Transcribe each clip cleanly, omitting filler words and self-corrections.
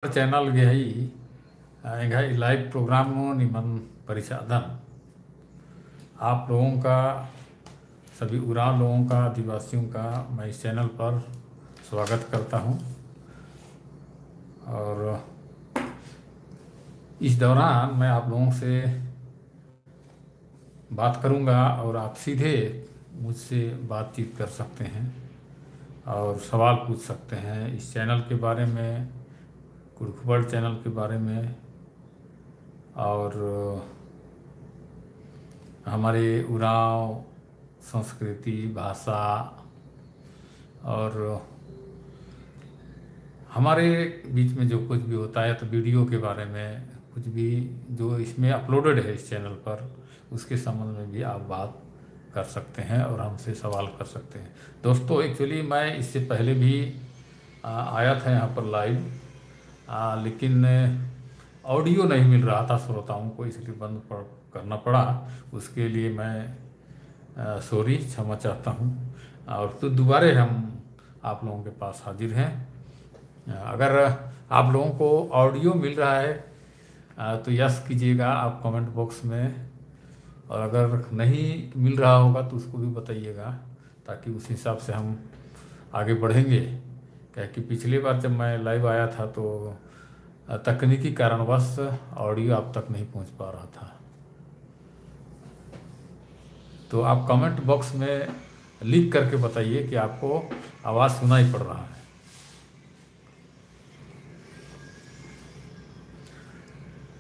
Channel गई एंघाई live programme निमन परिचालन आप लोगों का, सभी उरांव लोगों का, आदिवासियों का मैं इस चैनल पर स्वागत करता हूं। और इस दौरान मैं आप लोगों से बात करूंगा और आप सीधे मुझसे बातचीत कर सकते हैं और सवाल पूछ सकते हैं इस चैनल के बारे में, कुडुख वर्ल्ड चैनल के बारे में और हमारे उरांव संस्कृति, भाषा और हमारे बीच में जो कुछ भी होता है, तो वीडियो के बारे में कुछ भी जो इसमें अपलोडेड है इस चैनल पर, उसके संबंध में भी आप बात कर सकते हैं और हमसे सवाल कर सकते हैं। दोस्तों, एक्चुअली मैं इससे पहले भी आया था यहाँ पर लाइव, लेकिन ऑडियो नहीं मिल रहा था श्रोताओं को, इसलिए बंद करना पड़ा। उसके लिए मैं सॉरी, क्षमा चाहता हूँ। और तो दोबारा हम आप लोगों के पास हाजिर हैं। अगर आप लोगों को ऑडियो मिल रहा है तो यस कीजिएगा आप कमेंट बॉक्स में, और अगर नहीं मिल रहा होगा तो उसको भी बताइएगा, ताकि उस हिसाब से हम आगे बढ़ेंगे। क्या कि पिछली बार जब मैं लाइव आया था तो तकनीकी कारणवश ऑडियो आप तक नहीं पहुंच पा रहा था। तो आप कमेंट बॉक्स में लिख करके बताइए कि आपको आवाज़ सुनाई पड़ रहा है।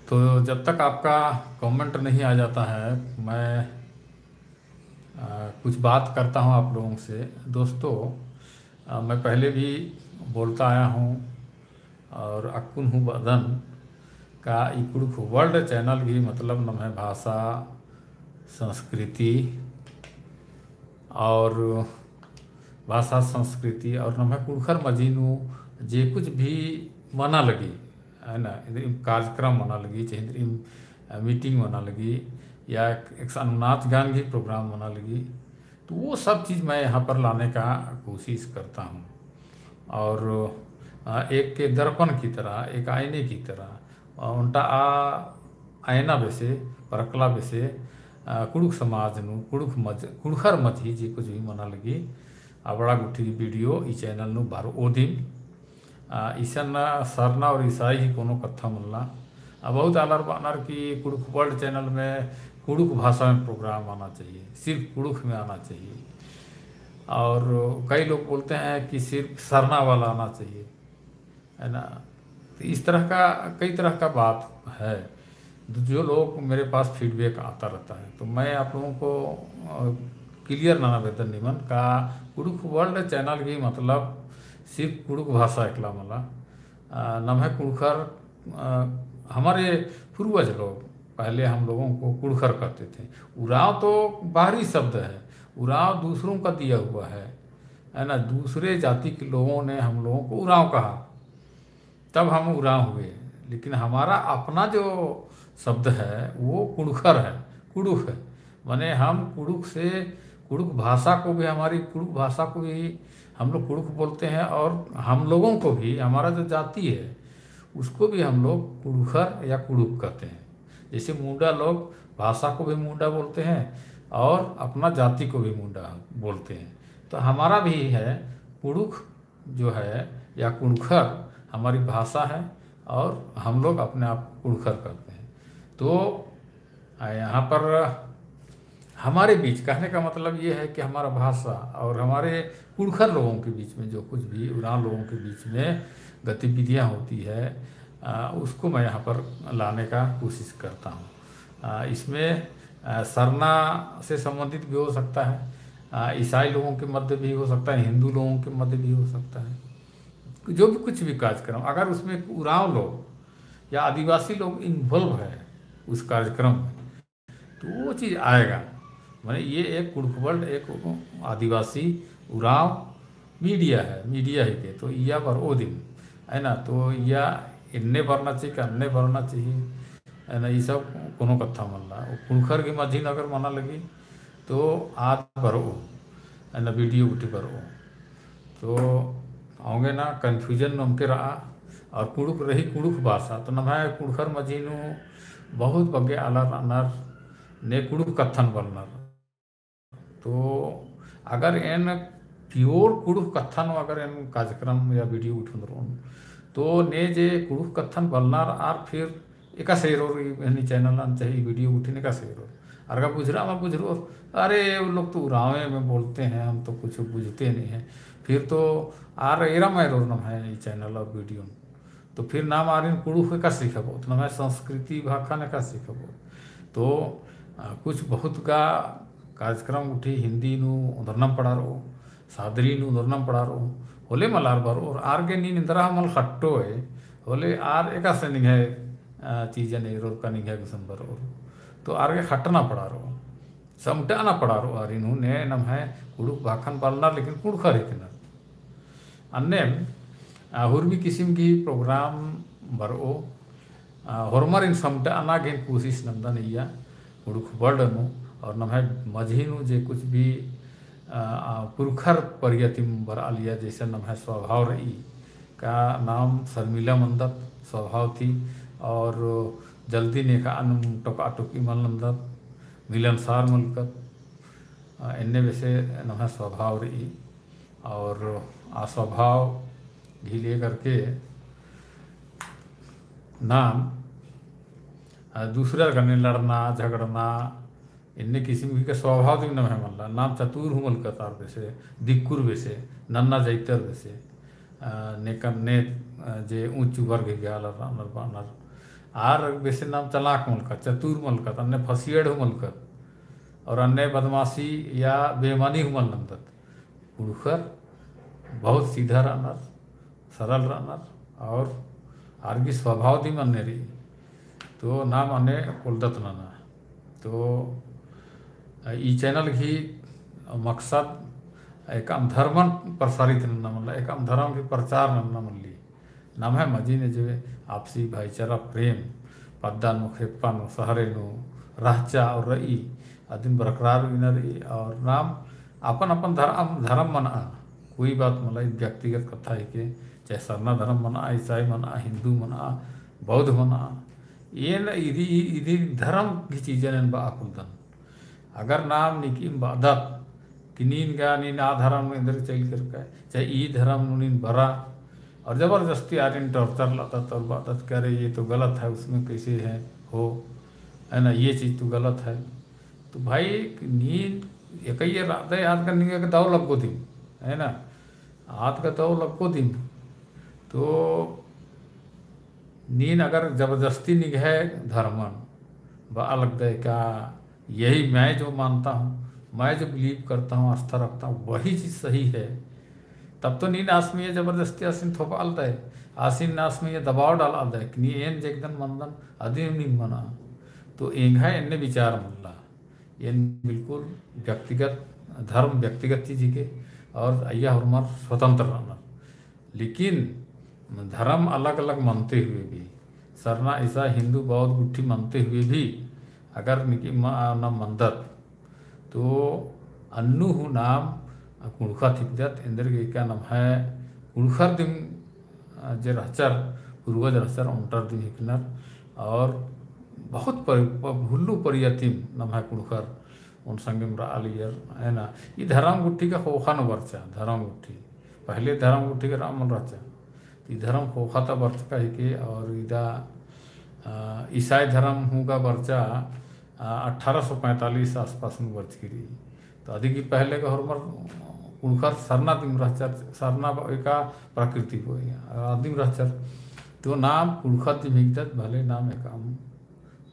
तो जब तक आपका कमेंट नहीं आ जाता है, मैं कुछ बात करता हूं आप लोगों से। दोस्तों, मैं पहले भी बोलता आया हूं और अक्कुन हूँ बदन का कुडुख वर्ल्ड चैनल भी मतलब नम है भाषा, संस्कृति और भाषा संस्कृति और नम है कुड़खर मजीनू जे कुछ भी मना लगी है ना, कार्यक्रम मना लगी, चाहे मीटिंग मना लगी या एक नाच गान की प्रोग्राम मना लगी, तो वो सब चीज़ मैं यहाँ पर लाने का कोशिश करता हूँ। और एक के दर्पण की तरह, एक आईने की तरह उनटा आयना वैसे परकला वैसे कुड़ुख समाज नु कुड़खर मझी जी कुछ भी मना लगी बड़ा गुठी वीडियो ई चैनल नु बार ओ दिन ईसन सरना और ईसाई ही कोनो कथा मल्ला बहुत आलर बानर की कुडुख वर्ल्ड चैनल में कुडुख भाषा में प्रोग्राम आना चाहिए, सिर्फ कुडुख में आना चाहिए। और कई लोग बोलते हैं कि सिर्फ सरना वाला आना चाहिए, है ना। तो इस तरह का कई तरह का बात है, जो लोग मेरे पास फीडबैक आता रहता है। तो मैं आप लोगों को क्लियर नाना वेदन निमन का कुडुख वर्ल्ड चैनल की मतलब सिर्फ कुडुख भाषा एकला मला नम है कुड़खर। हमारे पूर्वज लोग पहले हम लोगों को कुड़खर कहते थे। उरांव तो बाहरी शब्द है, उरांव दूसरों का दिया हुआ है ना। दूसरे जाति के लोगों ने हम लोगों को उरांव कहा, तब हम उरांव हुए। लेकिन हमारा अपना जो शब्द है वो कुड़खर है, कुडुख है। माने हम कुडुख से, कुडुख भाषा को भी, हमारी कुडुख भाषा को भी हम लोग कुडुख बोलते हैं, और हम लोगों को भी, हमारा जो जाति है उसको भी हम लोग कुड़खर या कुडुख कहते हैं। जैसे मुंडा लोग भाषा को भी मुंडा बोलते हैं और अपना जाति को भी मुंडा बोलते हैं। तो हमारा भी है कुडुख जो है या कुड़खर हमारी भाषा है, और हम लोग अपने आप कुड़खर कहते हैं। तो यहाँ पर हमारे बीच कहने का मतलब ये है कि हमारा भाषा और हमारे कुड़खर लोगों के बीच में जो कुछ भी उरांव लोगों के बीच में गतिविधियाँ होती है उसको मैं यहाँ पर लाने का कोशिश करता हूँ। इसमें सरना से संबंधित भी हो सकता है, ईसाई लोगों के मध्य भी हो सकता है, हिंदू लोगों के मध्य भी हो सकता है। जो भी कुछ भी कार्यक्रम अगर उसमें उरांव लोग या आदिवासी लोग इन्वॉल्व है उस कार्यक्रम में, तो वो चीज़ आएगा। मैंने ये एक कुडुख वर्ल्ड एक आदिवासी उरांव मीडिया है, मीडिया ही के तो या पर ओ दिन है ना। तो या इन्ने भरना चाहिए कि अन्ने भरना चाहिए, है ना। ये सब कोनो कथा मल्ला कुड़खर की माझी अगर मना लगी तो आज भरो, है ना, वीडियो उठी भरो तो आओगे ना, कन्फ्यूजन हमके रहा और कुड़ुक रही कुड़ुक भाषा तो नमः कुड़खर मजीनु बहुत बगे आलर अनर ने कुड़ुक कथन बलनर। तो अगर एन प्योर कुड़ुक कथन अगर एन कार्यक्रम या वीडियो उठुन तो ने जे कुड़ुक कथन बलनार आर फिर एका सेरोर यानी चैनल चाहिए वीडियो उठने का सेरोर अरगा बुझरा में बुझरो अरे वो लोग तो उरावे में बोलते हैं हम तो कुछ बुझते नहीं हैं फिर तो आर एरा मैरोर नाम है ये चैनल और वीडियो तो फिर नाम आरिन कुड़ुक का सीखबो तो नाम है संस्कृति भाखा ने का सीखबो तो कुछ बहुत का कार्यक्रम उठी हिंदी नु उधरनम पढ़ा रो सादरी नु उधरनम पढ़ा रो होले मलार बार और आर के नी निंदरा मल खट्टो है होले आर एका से नहीं है चीजें नहीं रोर का नहीं है दिसंबर और तो आर के खटना पड़ा रो समटाना पड़ा रो आर इन्हू ने नम है कुड़ुक भाखन बालना लेकिन कुड़खर इतना अन्य हुरबी किस्म की प्रोग्राम बरो हरमर इन समटाना के कोशिश नंदा नहीं है कुड़ुक बर्डनु और नम है मझीनु जे कुछ भी पुरखर परियतिम बरा लिया जैसे नम है स्वभाव रही का नाम शर्मिला मंदत स्वभाव थी और जल्दी ने का अन टोका टोकी मल नंदत मिलनसार मलकत इन्ने वैसे नम है स्वभाव रही और अस्वभाव घी करके नाम दूसरा करने लड़ना झगड़ना इनने किसी का स्वभाव भी न है मल्ला नाम चतुर हूँ मल कतार वैसे दिक्कुर वैसे नन्ना जैतर वैसे ने जे ऊंच वर्ग गया नर बानर आर वैसे नाम चलाक मलकत चतुर मलकत अन्य फसियड़ हूँ मलकत और अन्य बदमाशी या बेईमानी हूँ मल नंदत कुड़खर बहुत सीधा रहनर सरल रहनर और आर की स्वभाव दी मन रही तो नाम अने कुलदत नाना तो ई चैनल की मकसद एक धर्म प्रसारित न मतलब एक धर्म के प्रचार न मल्ली नाम है मजी ने जो आपसी भाईचारा प्रेम पद्दा नु खेप्पा नु सहरे नु रहचा और रही अदिन बरकरार भी न रही और नाम अपन अपन धर्म मना कोई बात मतलब व्यक्तिगत कथा है कि चाहे सरना धर्म मना ईसाई मना हिंदू मना बौद्ध मना ये न इधी धर्म की चीज़ें न बाकुलदन अगर नाम निकिम बादत कि नीन का नीन आ धर्म इंदर चल करके चाहे ई धर्म नीन बरा और ज़बरदस्ती आरिन टॉर्चर लाता और बादत कह रहे ये तो गलत है उसमें कैसे है हो है ना ये चीज़ तो गलत है तो भाई नींद एक ही रात है याद करने का दाव लगो दिन है ना हाथ का दाव लगो दिन तो नींद अगर जबरदस्ती निगह धर्मन बा लगता है क्या यही मैं जो मानता हूँ मैं जो बिलीव करता हूँ आस्था रखता हूँ वही चीज़ सही है तब तो नींद आसमी जबरदस्ती आसिन थोपाल दे आसिन आसमी दबाव डाल दे कि नी एन जगदन मंदन अधिम नहीं मना तो एंगा इन्ने विचार मल्ला ये बिल्कुल व्यक्तिगत धर्म व्यक्तिगत चीज़ के और अय्या हमार स्वतंत्र रहना लेकिन धर्म अलग अलग मानते हुए भी सरना ईसा हिंदू बौद्ध गुट्ठी मानते हुए भी अगर न मंदत तो अन्नु हूँ नाम कुड़खा थिकजत इंद्र के क्या नाम है कुड़खर दिन जे रहचर पूर्वज रहचर उनटर दिन हिकनर और बहुत भुल्लू परियतिम नाम है कुड़खर उन संगे आलियर है ना ये धर्म गुट्ठी का खोखा न बरचा धर्म गुट्ठी पहले धर्म गुट्ठी का राम मन रचा धर्म खोखा था बर्च का ही के और इदा ईसाई धर्म हूँ का बर्चा 1845 आसपास में बर्च गिरी तो अधिक ही पहले का हरमर कुड़खर सरना दिम रहचर सरना का प्रकृति को आदिम रहचर तो नाम कुड़खर दिम हिकदत भले नाम एक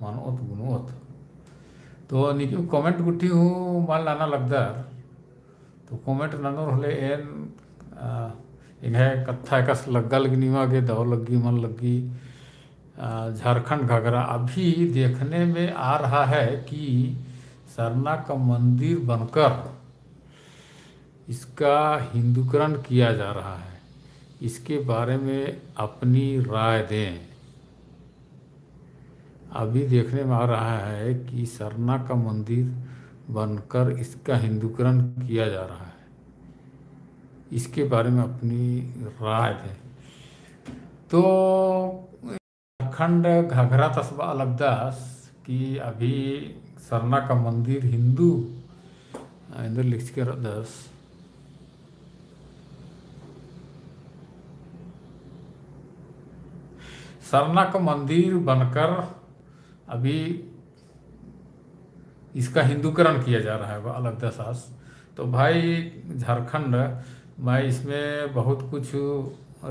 मानोत गुनोत तो निकी कमेंट गुट्ठी हूँ मान लाना लगदार तो कमेंट ननोर हले एन इन्हें कत्था कस लग्गा लगनीवा के दौ लगी मन लगी झारखंड घाघरा अभी देखने में आ रहा है कि सरना का मंदिर बनकर इसका हिंदूकरण किया जा रहा है इसके बारे में अपनी राय दें। अभी देखने में आ रहा है कि सरना का मंदिर बनकर इसका हिंदूकरण किया जा रहा है इसके बारे में अपनी राय दें। तो झारखंड घाघरा तस्बा अलगदास की अभी सरना का मंदिर हिंदू इंदर लिख के दस सरना का मंदिर बनकर अभी इसका हिंदूकरण किया जा रहा है अलगदा सास। तो भाई झारखंड, मैं इसमें बहुत कुछ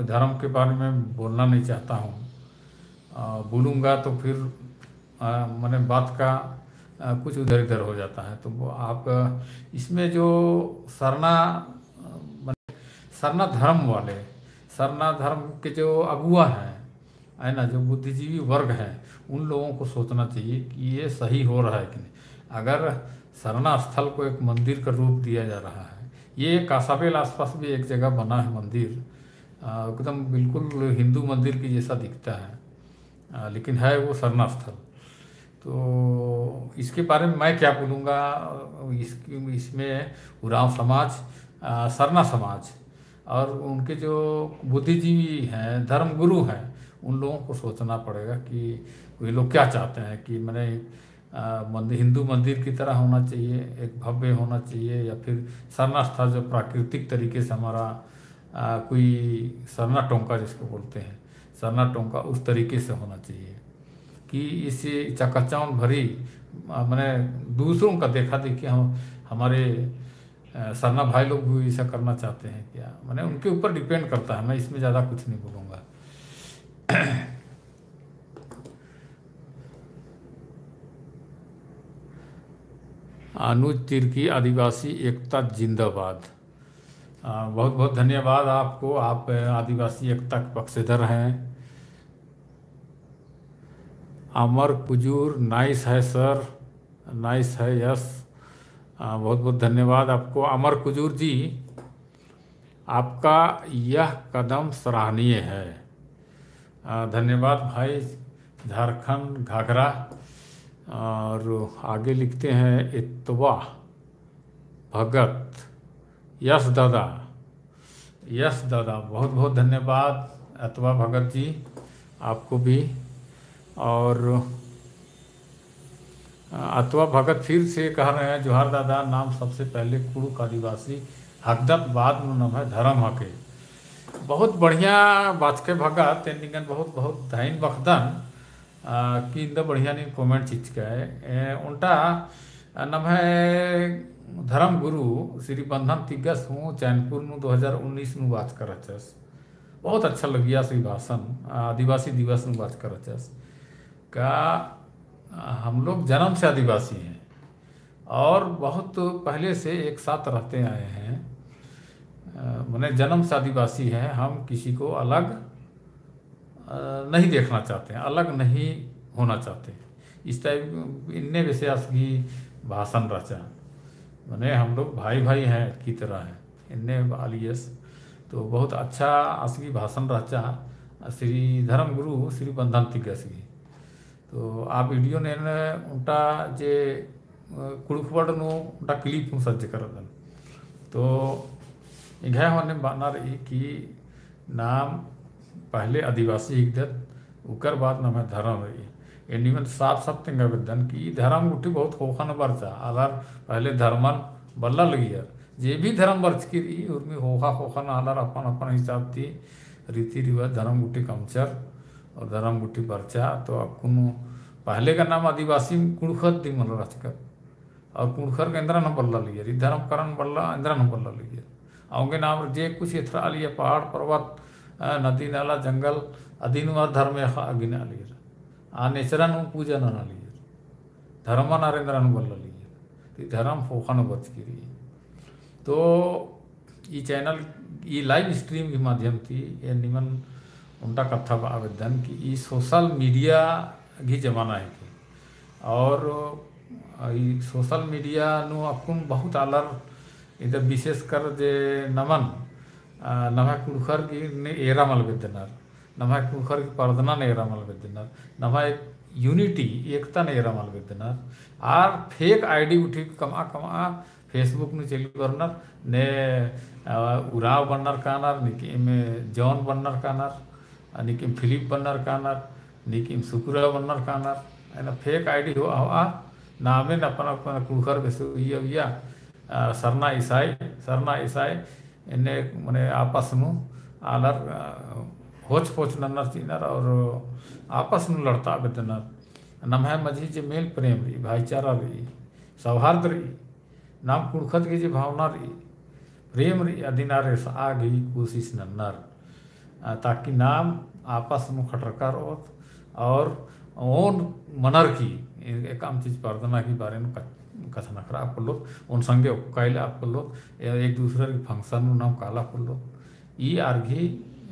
धर्म के बारे में बोलना नहीं चाहता हूँ। बोलूँगा तो फिर मैंने बात का कुछ उधर इधर हो जाता है। तो वो आप इसमें जो सरना सरना धर्म वाले, सरना धर्म के जो अगुआ हैं, है ना, जो बुद्धिजीवी वर्ग हैं, उन लोगों को सोचना चाहिए कि ये सही हो रहा है कि नहीं। अगर सरना स्थल को एक मंदिर का रूप दिया जा रहा है, ये कासाबेल आसपास भी एक जगह बना है मंदिर, एकदम बिल्कुल हिंदू मंदिर की जैसा दिखता है, लेकिन है वो सरना स्थल। तो इसके बारे में मैं क्या बोलूँगा, इसमें उरांव समाज, सरना समाज और उनके जो बुद्धिजीवी हैं, धर्मगुरु हैं, उन लोगों को सोचना पड़ेगा कि वे लोग क्या चाहते हैं कि मैंने मंदिर हिंदू मंदिर की तरह होना चाहिए, एक भव्य होना चाहिए, या फिर सरना स्थल जो प्राकृतिक तरीके से हमारा कोई सरना टोंका जिसको बोलते हैं, सरना टोंका उस तरीके से होना चाहिए कि इस चकाचौंध भरी मैंने दूसरों का देखा देखी हम हमारे सरना भाई लोग भी ऐसा करना चाहते हैं क्या, मैंने उनके ऊपर डिपेंड करता है। मैं इसमें ज़्यादा कुछ नहीं बोलूँगा। अनुज तिर्की, आदिवासी एकता जिंदाबाद। बहुत बहुत धन्यवाद आपको, आप आदिवासी एकता के पक्षधर हैं। अमर कुजूर, नाइस है सर, नाइस है, यस। बहुत बहुत धन्यवाद आपको अमर कुजूर जी, आपका यह कदम सराहनीय है। धन्यवाद भाई, झारखंड घाघरा। और आगे लिखते हैं इतवा भगत, यश दादा, यश दादा, बहुत बहुत धन्यवाद अतवा भगत जी आपको भी। और अतवा भगत फिर से कह रहे हैं, जोहार दादा, नाम सबसे पहले कुड़ुक आदिवासी हकदत, बाद में नाम है धर्म हके। बहुत बढ़िया बात के भगत एंडिंगन, बहुत बहुत धैन बखदन कि इंदा बढ़िया नहीं कमेंट चीज का है उल्टा नाम है धर्म गुरु श्री बंधन तिगस हूँ चैनपुर में 2019 में बात कर रचस। बहुत अच्छा लगिया सी भाषण, आदिवासी दिवस में बात कर रचस का हम लोग जन्म से आदिवासी हैं और बहुत पहले से एक साथ रहते आए हैं। मैंने जन्म से आदिवासी हैं, हम किसी को अलग नहीं देखना चाहते हैं, अलग नहीं होना चाहते। इस टाइप इनने वैसे असगी भाषण रचा, मैंने हम लोग भाई भाई हैं की तरह हैं इनने आलियस। तो बहुत अच्छा असगी भाषण रचा श्री धर्म गुरु श्री बंधन तिगस की। तो आ वीडियो ने उल्टा जे कुड़ुकबड़ नो उल्टा क्लिप हूँ सज्ज कर दन। तो इघा होने बना रही कि नाम पहले आदिवासी हिकदत उकर बाद नाम है धर्म रही। एंडिंग साफ साफ तेंगा विद्यन कि धर्म उठी बहुत होखन बरचा आलार पहले धर्मन बल्ला लगी यार जे भी धर्म बरच की रही उनमें होखा होखन आलार अपन अपन हिसाब थी रीति रिवाज धर्म उठी कमचर और धर्म उठी बरचा। तो अब कुनो पहले का नाम आदिवासी कुड़खत दी मन रचकर और कुड़खर का इंद्रा न बल्ला लिया री धर्म करण बल्ला इंद्रा न बल्ला लिया आओगे नाम जे कुछ इथरा लिया पहाड़ पर्वत नदी नाला जंगल अधीन धर्म अगिना लिया आ नेचरन पूजा ना लिया धर्म नरेंद्र बल्ला लिया धर्म फोखन बच की रही। तो ये चैनल ये लाइव स्ट्रीम के माध्यम थी ये निमन उनका कथा आवेदन कि ये सोशल मीडिया की जमाना है कि और ये सोशल मीडिया नु अपुन बहुत आलर इधर विशेषकर जे नमन नभा कुड़खर की एरा मल बेदनार नभा कुड़खर की पर्दना ने एरा मल बेदनार नभा एक यूनिटी एकता ने एरा मल बेदनार आर फेक आईडी उठी कमा कमा फेसबुक में चली बरनर ने उराव बनर कानर में जॉन बनर कानर निकिम फिलिप बन्नर कानर निकिम सुकुरा बन्नर कानर है ना फेक आईडी हो आ नामे न अपन अपन कुड़खर बेसुया सरना ईसाई इन्ने मने आपस में आलर होच पोच नन्नर चीनर और आपस में लड़ता बेदनर नम है मझी जे मेल प्रेम रही भाईचारा रही सौहार्द रही नाम कुड़खत की जे भावना रही प्रेम रही अधिनारे आ गई कोशिश नन्नर ताकि नाम आपस में खटरकर और ओन मनर की एक आम चीज प्रार्थना के बारे में कथन खरा आप लो उन संगे कैले आप लो एक दूसरे के फंक्शन नाम काला लो ई आर्घी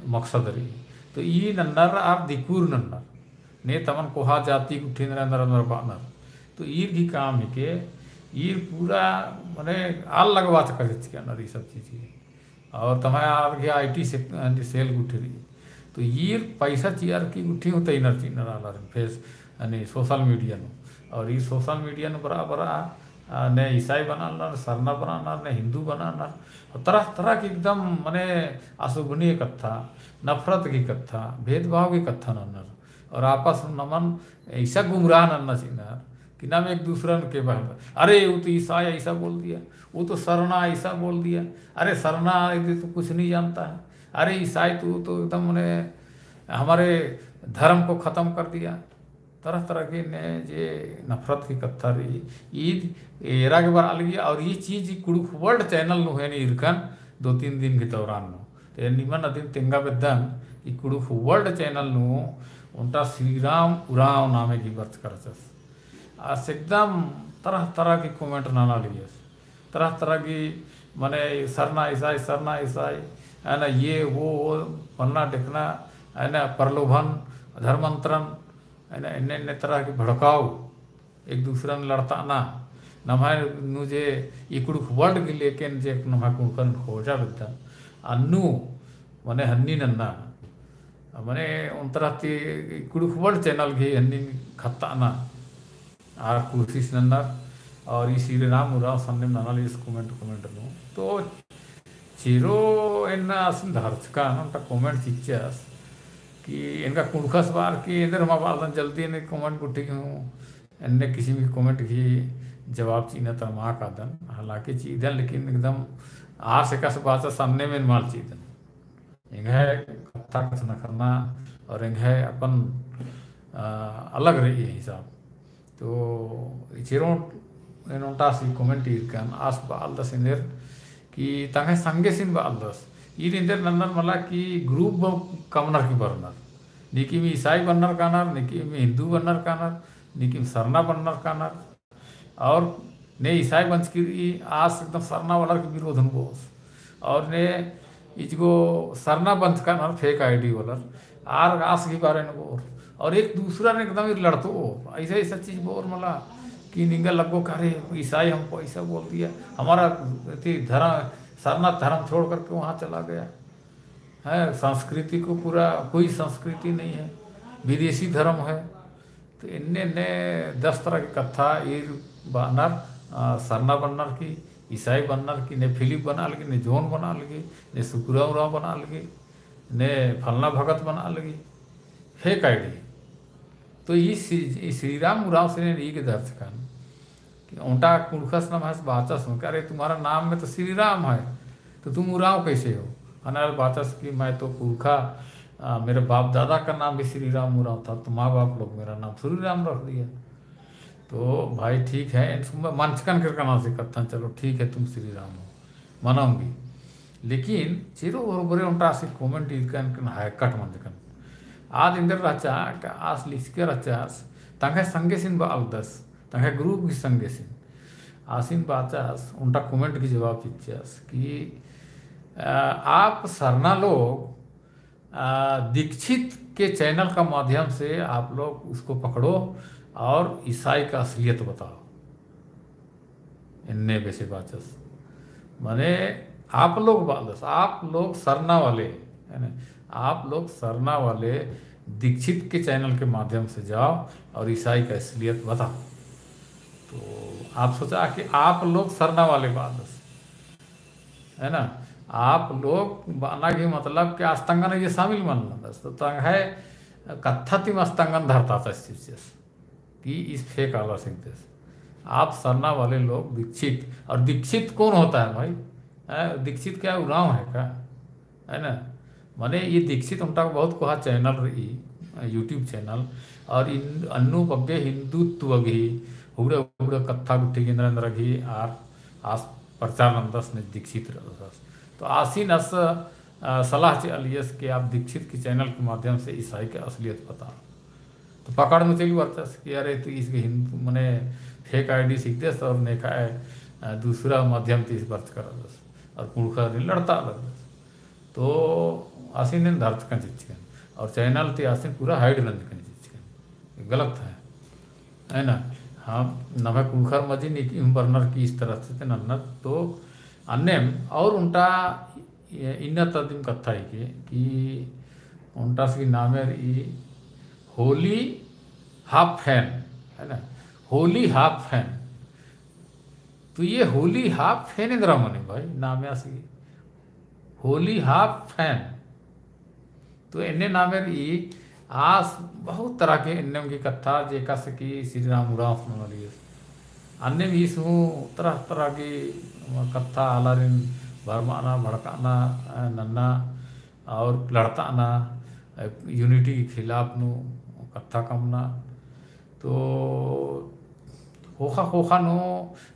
मकसद रही तो ई नन्नर आर दिकुर नन्नर ने तमन कोहा जाति उठी नर बानर तो ईर की काम है के ईर पूरा मैंने आल लगवा चुका नर ये सब चीज़ और तुम्हारे आर्घे IT सेल उठी रही तो ईर पैसा चियर की उठी होता ही नर चीनर आलर फेस यानी सोशल मीडिया और ये सोशल मीडिया बराबर ने ईसाई बनाना सरना बनाना ने हिंदू बनाना तरह तरह की एकदम मने अशुभनीय कथा नफरत की कथा भेदभाव की कथा नन्नर और आपस में नमन ऐसा गुमराह नन्ना चिन्नर कि नाम एक दूसरे के बाहर अरे वो तो ईसाई ऐसा बोल दिया वो तो सरना ऐसा बोल दिया अरे सरना तो कुछ नहीं जानता है अरे ईसाई तो एकदम ने हमारे धर्म को ख़त्म कर दिया तरह तरह के ने जे नफरत की कथा रही ईद एरा के बार अलग और ये चीज़ कुड़ुक वर्ल्ड चैनल नु है इरकन 2-3 दिन के दौरान नु तो निमन दिन तेंगा बेदन ई कुड़ुक वर्ल्ड चैनल नु उनका श्री राम उराव नामे की वर्त करचस आज एकदम तरह तरह की कमेंट नाना लिए तरह तरह की माने सरना ईसाई है ना ये वो बनना देखना है ना प्रलोभन धर्मांतरण है ना इन्ने तरह के भड़काव एक दूसरे ने लड़ता ना नम्हा जे इकुड़ुक वर्ड के लेके जे नम्हा कुड़कन खोजा बिद्दा अन्नु मने हन्नी नन्ना मने उन तरह की इकुड़ुक वर्ड चैनल की हन्नी खत्ता ना आर कोशिश नन्ना और ये श्री राम उराव सामने नाना इस कमेंट लो तो चीरो इन धर्च का उनका कमेंट चिच्चास कि इनका कुड़खस बार की इधर हम बाल जल्दी इन्हें कमेंट को ठीक हूँ इनने किसी भी कमेंट की जवाब चीना तरमा का दन हालांकि चीदन लेकिन एकदम आर से का बात सामने में माल चीदन इंग है कथा कथन करना और इंग है अपन अलग रही है हिसाब तो चिरों इनोटा सी कमेंट इरकन आस बाल दस इंदर कि तंगे संगे सिन बाल दस इंदर नंदन मला की ग्रुप कमनर की बरनर निकी में ईसाई बन्नर कानर निकी में हिंदू बन्नर कानर निकी में सरना बन्नर कानर और ने ईसाई वंश की आज एकदम सरना वाला के विरोध बोस और ने इसको सरना वंश कानर फेक आईडी वाला आर आस की बारे में बोर और एक दूसरा ने एकदम लड़तो ऐसा ऐसा चीज बोर मला कि निंगा लगो करे ईसाई हमको ऐसा बोल दिया हमारा धर्म सरना धर्म छोड़ करके वहाँ चला गया है संस्कृति को पूरा कोई संस्कृति नहीं है विदेशी धर्म है तो इनने ने 10 तरह की कथा ये बनर सरना बन्नर की ईसाई बन्नर की ने फिलिप बना लगी ने जोन बना लगी ने सुकुरा उराव बना लगी ने फलना भगत बना लगी फेक आईडी तो ये श्री राम उराव से ने के दर्शकन उनका कुड़खस नाम है बाचस सुन अरे तुम्हारा नाम में तो श्री राम है तो तुम उराव कैसे हो अनार बाचस की मैं तो पुरखा मेरे बाप दादा का नाम भी श्री राम उराव था तो माँ बाप लोग मेरा नाम श्री राम रख दिया तो भाई ठीक है मंचकन कर नाम से कथा चलो ठीक है तुम श्री राम हो मनाऊंगी लेकिन चिरो बरोबर उनका से कमेंट इरकन है कट मंचकन आज इंदर रचा आस लिखके रचास तंगे संगे सिन बालदस तंगे ग्रुप की संगे सिन आसिन बाचास उनका कमेंट की जवाब दीचास कि आप सरना लोग दीक्षित के चैनल का माध्यम से आप लोग उसको पकड़ो और ईसाई का असलियत बताओ इन्ने वैसे बाचस माने आप लोग बालस आप लोग सरना वाले है ना आप लोग सरना वाले दीक्षित के चैनल के माध्यम से जाओ और ईसाई का असलियत बताओ तो आप सोचा कि आप लोग सरना वाले बालस है ना आप लोग बाना की मतलब कि अस्तंगन ये शामिल मानना दस तो तंग है कत्था तिम अस्तंगन धरता था कि इस फेक आला सिंह देश आप सरना वाले लोग दीक्षित, और दीक्षित कौन होता है भाई? दीक्षित क्या उराव है क्या? है ना? माने ये दीक्षित उनका बहुत कोहा चैनल रही यूट्यूब चैनल, और इन अन्नु बग्गे हिंदुत्व गी हुड़े हुड़े कत्था गुट्ठी नरेंद्र घी आर आस प्रचार नंदस ने दीक्षित रस तो आसीन अस सलाह चे अलियस के आप दीक्षित की चैनल के माध्यम से ईसाई के असलियत पता तो पकड़ में चली वर्तस कि अरे तू इसके हिंदू मने फेक आईडी सीख देस और ने का दूसरा माध्यम तीस वर्ष कर दस और कुड़खा लड़ता अलग तो आसीन ने धर्त का चिचकन और चैनल ते आसीन पूरा हाइड रन का चिचकन गलत है ना? हाँ नवे कुड़खर मजी नहीं बर्नर की इस तरह से नन्नत तो अन्य और उनका इन तदिम कथा है कि उनका की नाम है होली हाफ फैन, है ना? होली हाफ फैन तो ये होली हाफ फैन इंदिरा मने भाई नाम सी होली हाफ फैन तो इन्हें नाम है आस बहुत तरह के इन्हें की कथा जेका से कि श्री राम उड़ाफ मनलिए अन्य भी इसमें तरह तरह की कथा आलारिन भरमाना भड़काना नन्ना और लड़ताना यूनिटी के खिलाफ नु कथा कमना तो होखा होखा नो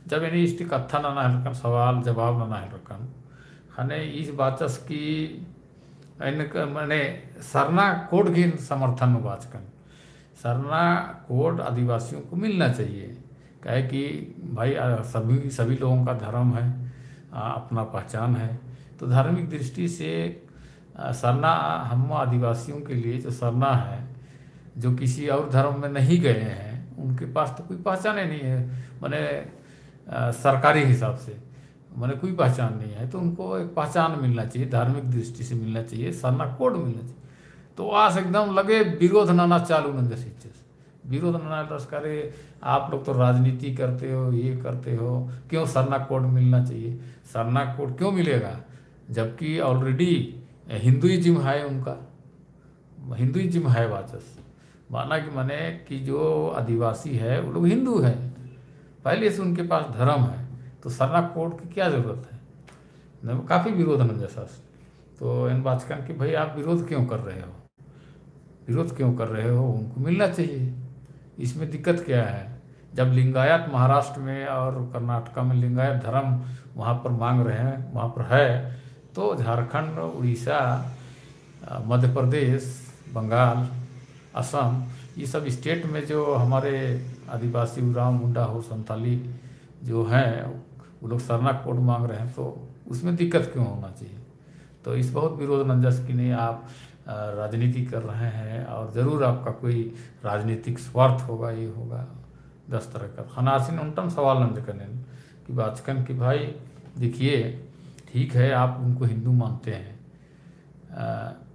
जब इन्हें इसकी कथा ना हलकन सवाल जवाब ना हलकन खाने इस बातस की मैंने सरना कोड की समर्थन में बाचकन सरना कोड आदिवासियों को मिलना चाहिए कहे कि भाई सभी लोगों का धर्म है अपना पहचान है तो धार्मिक दृष्टि से सरना हम आदिवासियों के लिए जो सरना है जो किसी और धर्म में नहीं गए हैं उनके पास तो कोई पहचान ही नहीं है मैंने सरकारी हिसाब से मैंने कोई पहचान नहीं है तो उनको एक पहचान मिलना चाहिए धार्मिक दृष्टि से मिलना चाहिए सरना कोड मिलना चाहिए तो आज एकदम लगे विरोध नाना चालू न जैसे विरोध नाना करे आप लोग तो राजनीति करते हो ये करते हो क्यों सरना कोड मिलना चाहिए? सरना कोड क्यों मिलेगा जबकि ऑलरेडी हिंदुइज्म है उनका हिंदुइज्म है वाचस माना कि माने कि जो आदिवासी है वो लोग हिंदू है पहले से उनके पास धर्म है तो सरना कोड की क्या ज़रूरत है? काफ़ी विरोध न जैसा तो इन बातचन कि भाई आप विरोध क्यों कर रहे हो? विरोध क्यों कर रहे हो? उनको मिलना चाहिए इसमें दिक्कत क्या है? जब लिंगायत महाराष्ट्र में और कर्नाटका में लिंगायत धर्म वहाँ पर मांग रहे हैं वहाँ पर है तो झारखंड उड़ीसा मध्य प्रदेश बंगाल असम ये सब स्टेट में जो हमारे आदिवासी उराव मुंडा हो संथाली जो हैं वो लोग सरना कोड मांग रहे हैं तो उसमें दिक्कत क्यों होना चाहिए? तो इस बहुत विरोध नंजस की नहीं आप राजनीति कर रहे हैं और ज़रूर आपका कोई राजनीतिक स्वार्थ होगा ये होगा 10 तरह का खनासिन उनटम सवाल नंद करने कि बाचकन कि भाई देखिए ठीक है आप उनको हिंदू मानते हैं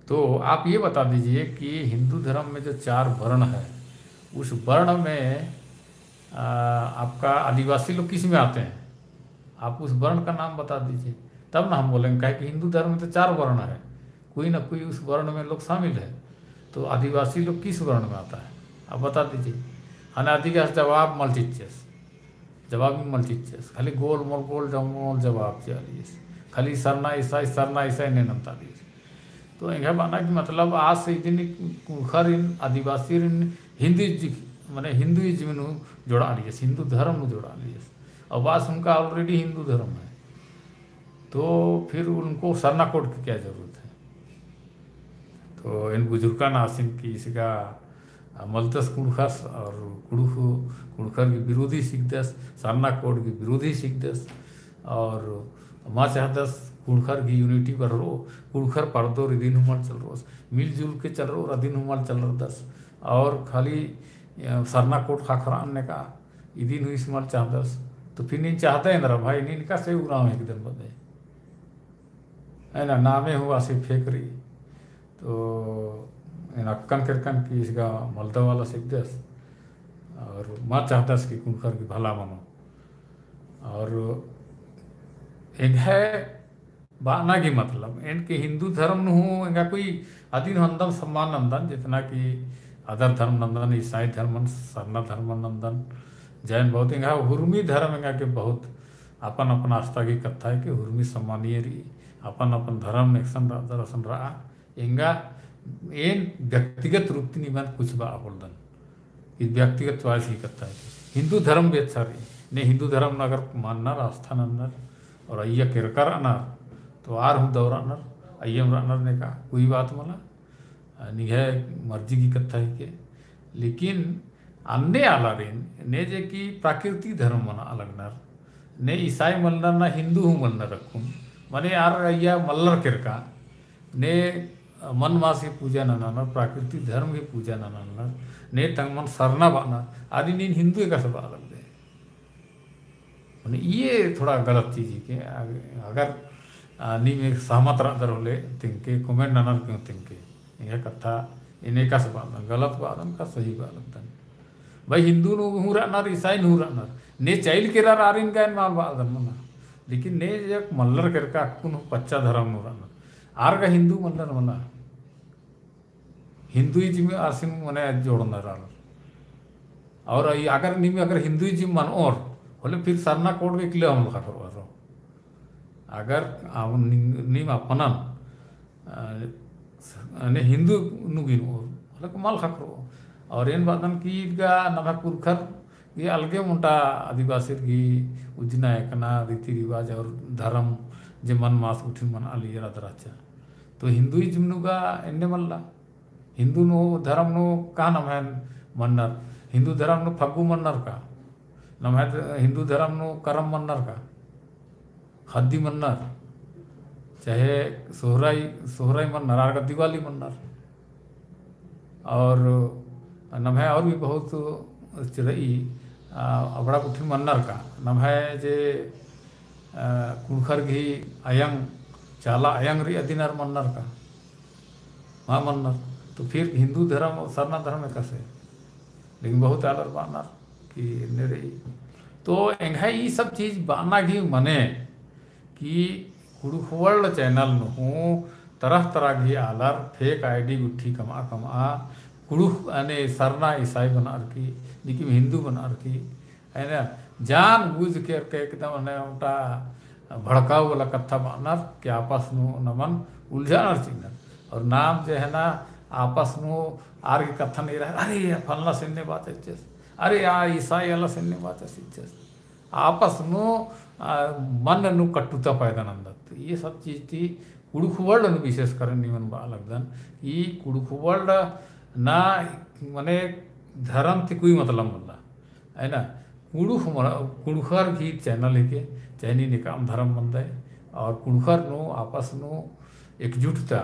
तो आप ये बता दीजिए कि हिंदू धर्म में जो 4 वर्ण है उस वर्ण में आपका आदिवासी लोग किस में आते हैं? आप उस वर्ण का नाम बता दीजिए तब ना हम बोलेंगे कहे कि हिंदू धर्म में तो 4 वर्ण है कोई ना कोई उस वर्ण में लोग शामिल है तो आदिवासी लोग किस वर्ण में आता है आप बता दीजिए। अनादि का जवाब मल्टीचेस जवाब में मल्टीचेस खाली गोल मोल गोल जमोल जवाब चाहिए खाली सरना ऐसा नहीं नमता दीजिए तो यह बना कि मतलब आज से दिन कुखर इन आदिवासी हिंदी मैंने हिंदुइज्म जोड़ा लिए हिंदू धर्म जोड़ा लिए और बास उनका ऑलरेडी हिंदू धर्म है तो फिर उनको सरना कोड की क्या जरूरत है? तो इन बुजुर्गा नासिन की इसका मलतस कुड़खस और कुड़खर की विरोधी सीख दस सरना कोड की विरोधी सीख दस और माँ चाहदस कुड़खर की यूनिटी पर रो कुड़खर पर्दो रिदिन हुमल चल रो मिलजुल के चल रो रदिन हुमल चल रहा दस और खाली सरना कोट खाखरान ने कहा इदिन हुई स्मल चाहदस तो फिर नहीं चाहते हैं ना भाई नहीं इनका से उड़ाव एक दिन बदे है ना नामे हुआ से फेकरी तो इन अक्कन करकन की इसका मलदा वाला सीख दस और माँ चाहदस की कुड़खर की भला मनो और एक है बाना की मतलब इनके हिंदू धर्म नु इंगा कोई अधीन नंदन सम्मान नंदन जितना कि अदर धर्म नंदन ईसाई धर्म सरना धर्म नंदन जैन बौद्ध इंगा हुर्मी धर्म इंगा के बहुत अपन अपन आस्था की कथा है कि हुर्मी सम्मानीय रही अपन अपन धर्म नेक्सन दर्शन रहा इंगा एन व्यक्तिगत रूप ती निमान कुछ बा बोलदन इस व्यक्तिगत चॉइस की कथा है हिंदू धर्म भी अच्छा रही ने हिंदू धर्म अगर मानना आस्था नंदर और अय्या किरकर अनार तो आर हूँ दौरानर अय्यम रानर ने कहा कोई बात मला निघे मर्जी की कथा है के लेकिन अन्य आला रेन ने जे की प्राकृतिक धर्म मना अलग नर ने ईसाई मल्लर ना हिंदू हूँ मल्लर रखूँ मने यार अय्या मल्लर किरका ने मन मास की पूजा ननानर प्राकृतिक धर्म की पूजा ननानर ने तंग मन सरना बाना आदि नीन हिंदू का सब अलग दे मने ये थोड़ा गलत चीज है कि अगर नी में सहमत रहकर होले तिनके कमेंट ननर क्यों तिनके यह कथा इन्हें का सब गलत बादन का सही बादन भाई हिंदू नु रहनर ईसाई नु रहनर ने चाइल के रारिन का माल बादन मना लेकिन ने एक मल्लर करका कुन पच्चा धर्म नु रहनर आर का हिंदू मल्लर मना हिंदुइज्म में आसिन मने जोड़ना रहनर और अगर नी में अगर हिंदुइज्म मन और बोले फिर सरना कोड के किले हम लखा करो अगर नीम अपनन ने हिंदू नुगिन और माल खकरो और इन बातन की गा नभा पुरखर ये अलगे मुंटा आदिवासी की उजना एकना रीति रिवाज और धर्म जे मन मास उठिन मन आली राचा तो हिंदुइज्म नुगा एन्ने मल्ला हिंदू नु धर्म नु का नम है मन्नर हिंदू धर्म नु फग्गु मन्नर का नम है हिंदू धर्म नु करम मन्नर का हद्दी मन्नर चाहे सोहराई सोहराई मन्नर आर का दिवाली मन्नर और नम है और भी बहुत चिरई अबड़ा कुठी मन्नर का नम है जे कुड़खर घी अयंग चाला अयंग री अधीनर मन्नर का वहाँ मन्नर तो फिर हिंदू धर्म और सरना धर्म में कैसे लेकिन बहुत अलग बानर कि ने रही तो एंगा ये सब चीज बाना घी मने कि कुड़ुखवल चैनल हूँ तरह तरह की आलर फेक आईडी गुट्ठी कमा कमा कुड़ुख अने सरना ईसाई बना रखी लेकिन हिंदू बना रखी है ना जान बूझ के एकदम अने उल्टा भड़काऊ वाला कथा बानर कि आपस में नमन उलझानर चिन्ह और नाम जो है ना आपस में आर की कथा नहीं रहा अरे फलना सिन्ने बात है अरे यार ईसाई वाला सिन्ने बात है आपस में मन नु कटुता पैदा नंदत ये सब चीज थी कुड़ुखवल विशेष कर निमन लगदन ये कुड़ुखवल ना मने धर्म थी कोई मतलब मल्ला है ना कुड़ुखर की चैनल है के चैनी निकाम धर्म बंद है और कुड़ुखर नो आपस नो एकजुटता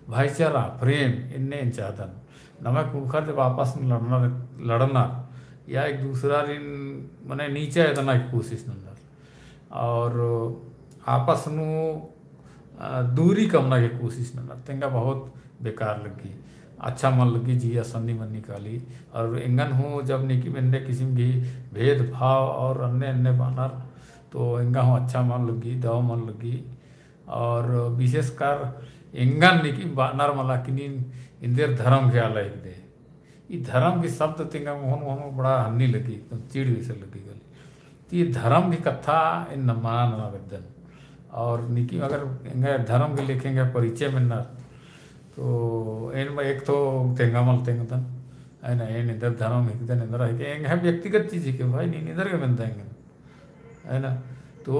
भाईचारा प्रेम इन्ने चाहतन नमक कुड़ुखर जब आपस में लड़ना या एक दूसरा मने नीचे इतना की कोशिश नंदर और आपस में दूरी कमना की कोशिश न तेंगा बहुत बेकार लगी अच्छा मन लगी जी असन्नी मन निकाली और इंगन हूँ जब निकी मैंने किस्म की भेदभाव और अन्य अन्य बानर तो इंगा हूँ अच्छा मन लगी दवा मन लगी और विशेषकर इंगन निकी बानर मला कि इंदेर धर्म के आला एक दे ये धर्म की शब्द तेंगा मोहन मोहन बड़ा हन्नी लगी एकदम चिड़ वैसे लगी गली ये धर्म की कथा इन नमान आवेदन और निकी अगर धर्म के लिखेंगे परिचय में न तो इन एक तो तेंगामल तेंगतन है ना इन इधर धर्म हिकदन इधर है व्यक्तिगत चीज है कि भाई नहीं इधर के बनता है ना तो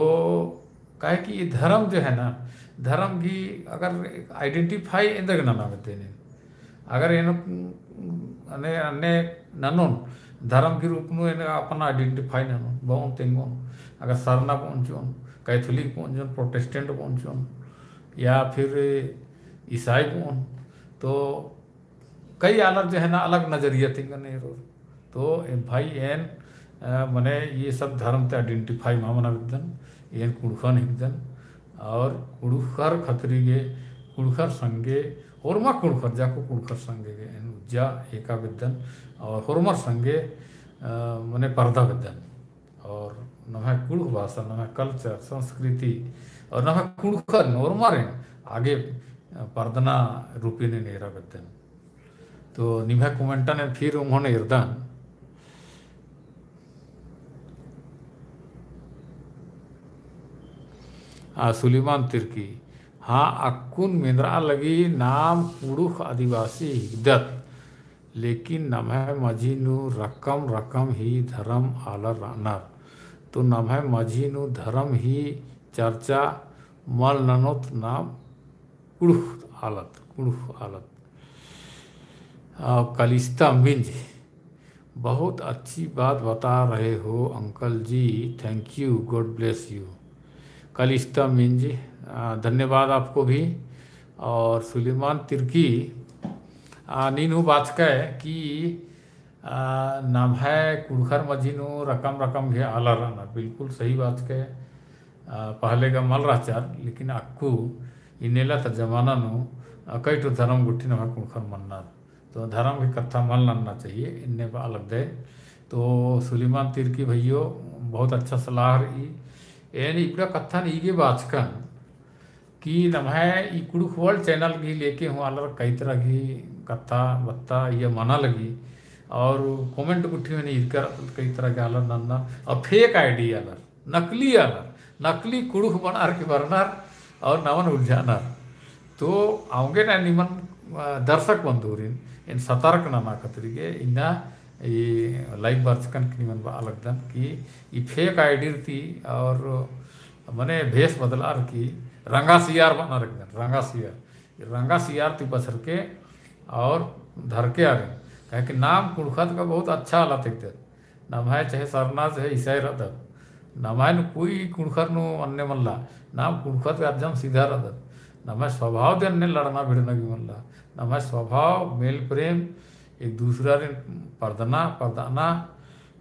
कहे कि ये धर्म जो है ना धर्म की अगर आइडेंटिफाई इधर के नाम देने अगर इन अन्य ननोन धर्म के रूप में अपना आइडेंटिफाई ननोन बहुत तेंगोन अगर सरना पहुँचोन कैथोलिक पहुँचोन प्रोटेस्टेंट पहुँचोन या फिर ईसाई पहुँच तो कई अलग जो है ना अलग नजरिया तेंगने तो भाई एन मने ये सब धर्म ते आइडेंटिफाई मामना विदन एन कुड़खन हिकदन और कुड़खर खतरी गे कुड़खर संगे होरमा कुड़खर जाको कुड़खर संगे गे एन उज्जा एका विदन और होरमर संगे मने पर्दा विदन और नमः कुड़ख भाषा नमः कल्चर संस्कृति और नम कुड़खर नोरमारे आगे पर्दना रूपी ने नेरा बदन तो निम्हा कुमेंटा ने फिर उन्होंने इर्दान सुलीमान तिर्की हाँ अक्कुन मिंद्रा लगी नाम कुड़ुख आदिवासी हिदत लेकिन नमः मजीनु रकम रकम ही धर्म आलर रानर तो नमः मजीनु धर्म ही चर्चा मल ननोत नाम कुड़ुख आलत कलिस्ता मिंज बहुत अच्छी बात बता रहे हो अंकल जी, thank you, God bless you. Calista Minj धन्यवाद आपको भी। और सुलेमान तिर्की नीनू बात कह कि नाम है कुड़खर मजीनू रकम रकम घे आला रहना, बिल्कुल सही बात कह। पहले का मल राचार लेकिन अक्कू इनेला त जमाना नु कई तो धर्म गुट्ठी नम कुड़खर मनना तो धर्म की कथा मन लाना चाहिए इन्ने अलग दे। तो सुलेमान तिर्की भैयो बहुत अच्छा सलाह रही एन इपड़ा कथा ईगे बाचकन कि नम्हे ई कुड़ुख वर्ल्ड चैनल की लेके हूँ अलग कई तरह की कथा बत्ता ये मना लगी और कमेंट गुट्ठी में नहीं कर कई तरह के अलग नन्ना और फेक आईडी अलग नकली कुड़ुख बनार के बरनार और नवन उलझानार तो आओगे ना निमन दर्शक बंधुरिन इन सतर्क नाना कतरीके इन्ना ये लाइव बर्चकन की निमन अलग दन कि ये फेक आईडी थी और मने भेष बदलार की रंगा सियार बना रख दें रंगा सियार थी बसर के और धर के आ गए कहे कि नाम कुड़खत का बहुत अच्छा हालत एक दे नाम है चाहे सरना चाहे ईसाई रदत नाम है कोई कुड़खर नु अन्य मल्ला नाम कुड़खत का एकदम सीधा रदत नाम है स्वभाव दे अन्य लड़ना भिड़ना की मल्ला नाम है स्वभाव मेल प्रेम एक दूसरा रे पर्दाना